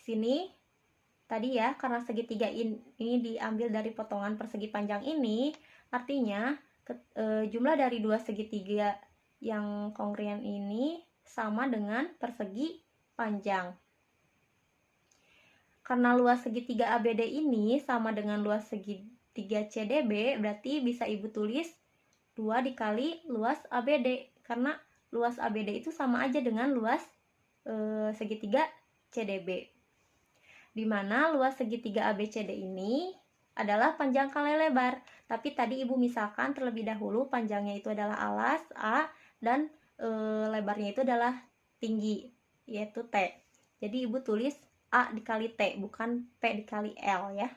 [SPEAKER 1] Sini, tadi ya, karena segitiga ini diambil dari potongan persegi panjang ini, artinya jumlah dari dua segitiga yang kongruent ini sama dengan persegi panjang. Karena luas segitiga ABD ini sama dengan luas 3CDB, berarti bisa Ibu tulis 2 dikali luas ABD, karena luas ABD itu sama aja dengan luas segitiga CDB, dimana luas segitiga ABCD ini adalah panjang kali lebar. Tapi tadi Ibu misalkan terlebih dahulu panjangnya itu adalah alas A dan lebarnya itu adalah tinggi, yaitu T. Jadi Ibu tulis A dikali T, bukan P dikali L ya.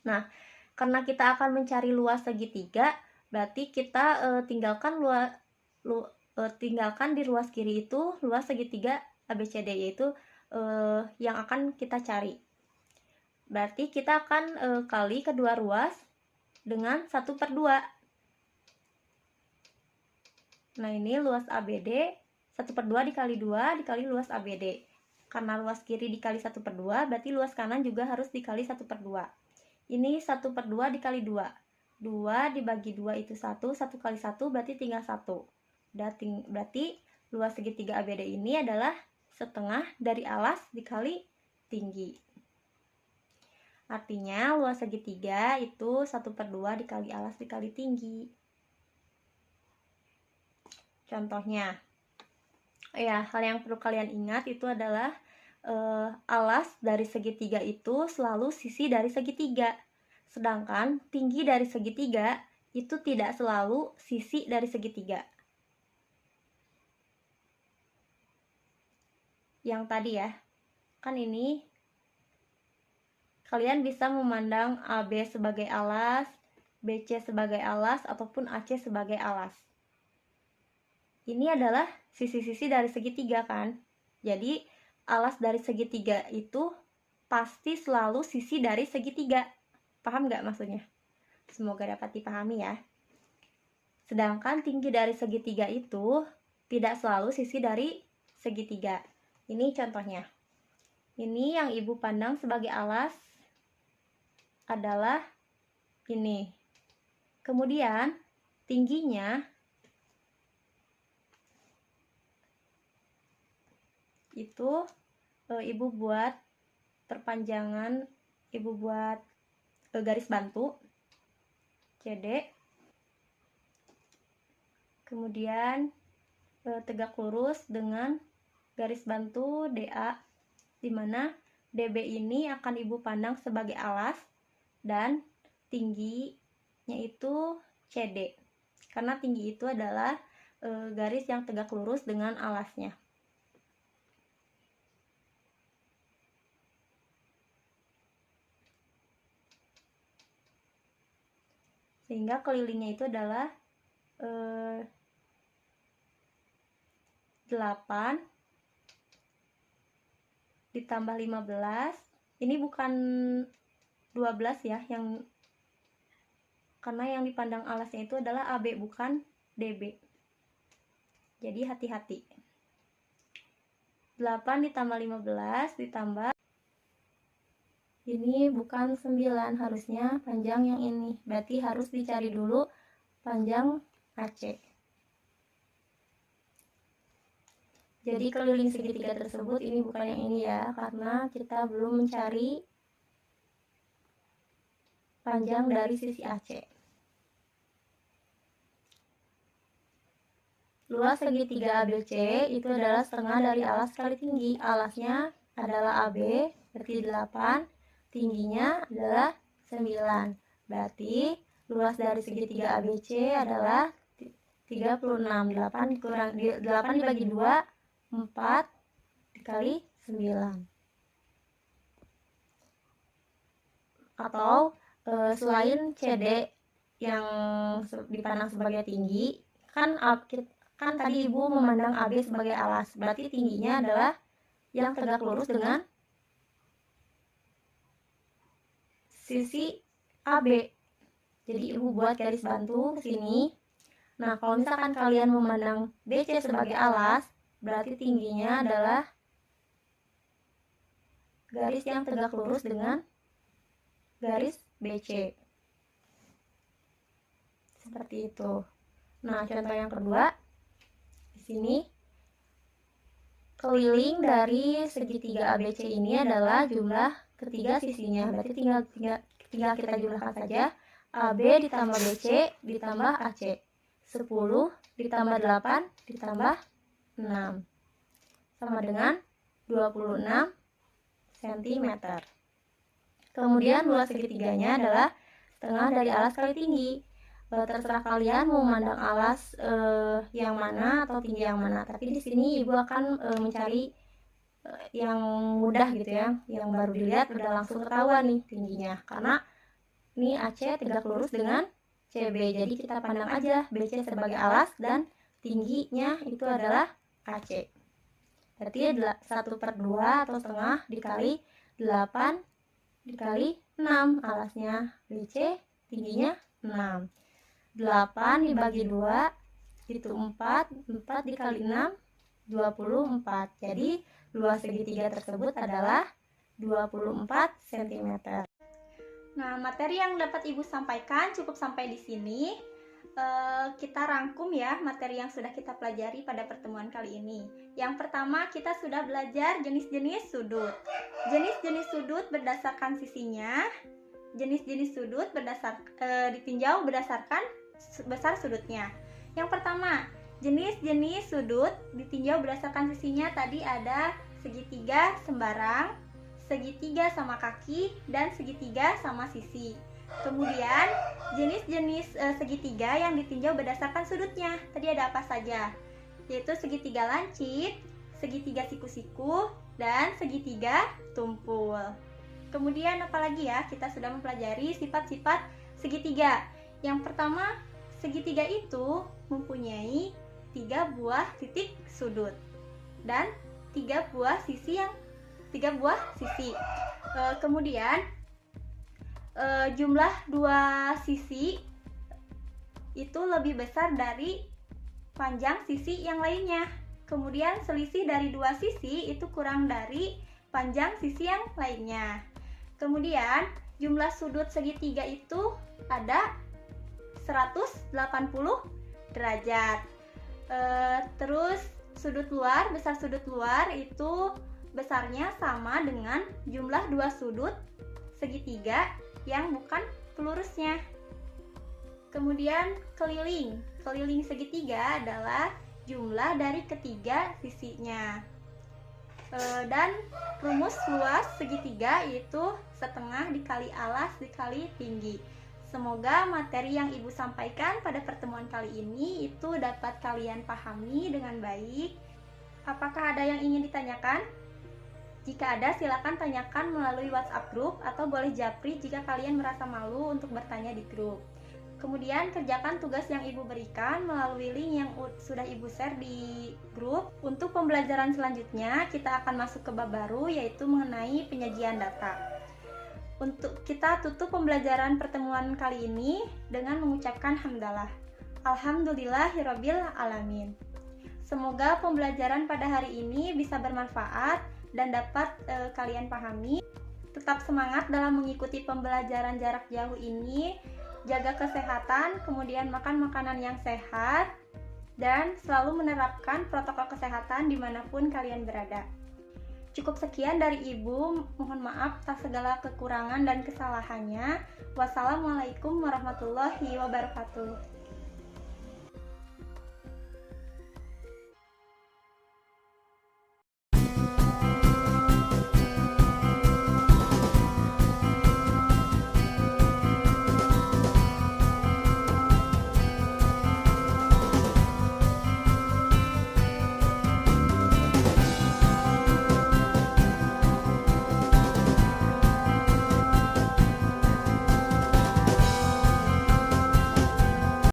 [SPEAKER 1] Nah, karena kita akan mencari luas segitiga, berarti kita tinggalkan di ruas kiri itu luas segitiga ABCD, yaitu yang akan kita cari. Berarti kita akan kali kedua ruas dengan 1/2. Nah, ini luas ABD 1/2 dikali 2 dikali luas ABD. Karena luas kiri dikali 1/2, berarti luas kanan juga harus dikali 1/2. Ini 1/2 dikali 2. 2 dibagi 2 itu 1, 1 kali 1 berarti tinggal 1. Berarti luas segitiga ABD ini adalah setengah dari alas dikali tinggi. Artinya luas segitiga itu 1/2 dikali alas dikali tinggi. Contohnya, ya, hal yang perlu kalian ingat itu adalah alas dari segitiga itu selalu sisi dari segitiga. Sedangkan tinggi dari segitiga itu tidak selalu sisi dari segitiga. Yang tadi ya, kan ini kalian bisa memandang AB sebagai alas, BC sebagai alas, ataupun AC sebagai alas. Ini adalah sisi-sisi dari segitiga kan. Jadi alas dari segitiga itu pasti selalu sisi dari segitiga. Paham nggak maksudnya? Semoga dapat dipahami ya. Sedangkan tinggi dari segitiga itu tidak selalu sisi dari segitiga. Ini contohnya. Ini yang Ibu pandang sebagai alas adalah ini. Kemudian tingginya itu Ibu buat perpanjangan, Ibu buat garis bantu CD, kemudian tegak lurus dengan garis bantu DA, di mana DB ini akan Ibu pandang sebagai alas dan tingginya itu CD, karena tinggi itu adalah garis yang tegak lurus dengan alasnya. Sehingga kelilingnya itu adalah 8 ditambah 15. Ini bukan 12 ya, karena yang dipandang alasnya itu adalah AB bukan DB. Jadi hati-hati. 8 ditambah 15 ditambah, ini bukan 9, harusnya panjang yang ini. Berarti harus dicari dulu panjang AC. Jadi keliling segitiga tersebut ini bukan yang ini ya, karena kita belum mencari panjang dari sisi AC. Luas segitiga ABC itu adalah setengah dari alas kali tinggi. Alasnya adalah AB, berarti 8. Tingginya adalah 9. Berarti luas dari segitiga ABC adalah 36. 8 dibagi 2, 4 dikali 9. Atau selain CD yang dipandang sebagai tinggi, kan tadi Ibu memandang AB sebagai alas, berarti tingginya adalah yang tegak lurus dengan sisi AB. Jadi Ibu buat garis bantu ke sini. Nah, kalau misalkan kalian memandang BC sebagai alas, berarti tingginya adalah garis yang tegak lurus dengan garis BC. Seperti itu. Nah, contoh yang kedua di sini, keliling dari segitiga ABC ini adalah jumlah
[SPEAKER 2] ketiga sisinya. Berarti tinggal kita jumlahkan saja. AB ditambah BC ditambah AC. 10 ditambah 8 ditambah 6 sama dengan 26 cm. Kemudian luas segitiganya adalah setengah dari alas kali tinggi. Terserah kalian mau memandang alas yang mana atau tinggi yang mana. Tapi di sini ibu akan mencari yang mudah gitu ya, yang baru dilihat udah langsung ketahuan nih tingginya. Karena ini AC tegak lurus dengan CB, jadi kita pandang aja BC sebagai alas dan tingginya itu adalah AC. Berarti 1/2 atau setengah dikali 8 dikali 6, alasnya BC, tingginya 6. 8 dibagi 2 itu 4 dikali 6 24. Jadi luas segitiga tersebut adalah 24 cm.
[SPEAKER 1] Nah, materi yang dapat Ibu sampaikan cukup sampai di sini. Kita rangkum ya materi yang sudah kita pelajari pada pertemuan kali ini. Yang pertama, kita sudah belajar jenis-jenis sudut. Jenis-jenis sudut berdasarkan sisinya. Jenis-jenis sudut ditinjau berdasarkan besar sudutnya. Yang pertama, jenis-jenis sudut ditinjau berdasarkan sisinya. Tadi ada segitiga sembarang, segitiga sama kaki, dan segitiga sama sisi. Kemudian jenis-jenis segitiga yang ditinjau berdasarkan sudutnya. Tadi ada apa saja? Yaitu segitiga lancip, segitiga siku-siku, dan segitiga tumpul. Kemudian apalagi ya? Kita sudah mempelajari sifat-sifat segitiga. Yang pertama, segitiga itu mempunyai 3 buah titik sudut dan 3 buah sisi. Kemudian jumlah 2 sisi itu lebih besar dari panjang sisi yang lainnya. Kemudian selisih dari 2 sisi itu kurang dari panjang sisi yang lainnya. Kemudian jumlah sudut segitiga itu ada 180 derajat. Terus besar sudut luar itu besarnya sama dengan jumlah 2 sudut segitiga yang bukan pelurusnya. Kemudian keliling segitiga adalah jumlah dari ketiga sisinya. Dan rumus luas segitiga yaitu setengah dikali alas dikali tinggi. Semoga materi yang Ibu sampaikan pada pertemuan kali ini itu dapat kalian pahami dengan baik. Apakah ada yang ingin ditanyakan? Jika ada, silakan tanyakan melalui WhatsApp grup atau boleh japri jika kalian merasa malu untuk bertanya di grup. Kemudian kerjakan tugas yang Ibu berikan melalui link yang sudah Ibu share di grup. Untuk pembelajaran selanjutnya, kita akan masuk ke bab baru yaitu mengenai penyajian data. Untuk kita tutup pembelajaran pertemuan kali ini dengan mengucapkan hamdalah. Alhamdulillahirabbil alamin. Semoga pembelajaran pada hari ini bisa bermanfaat dan dapat kalian pahami. Tetap semangat dalam mengikuti pembelajaran jarak jauh ini. Jaga kesehatan, kemudian makan makanan yang sehat, dan selalu menerapkan protokol kesehatan dimanapun kalian berada. Cukup sekian dari Ibu, mohon maaf atas segala kekurangan dan kesalahannya. Wassalamualaikum warahmatullahi wabarakatuh.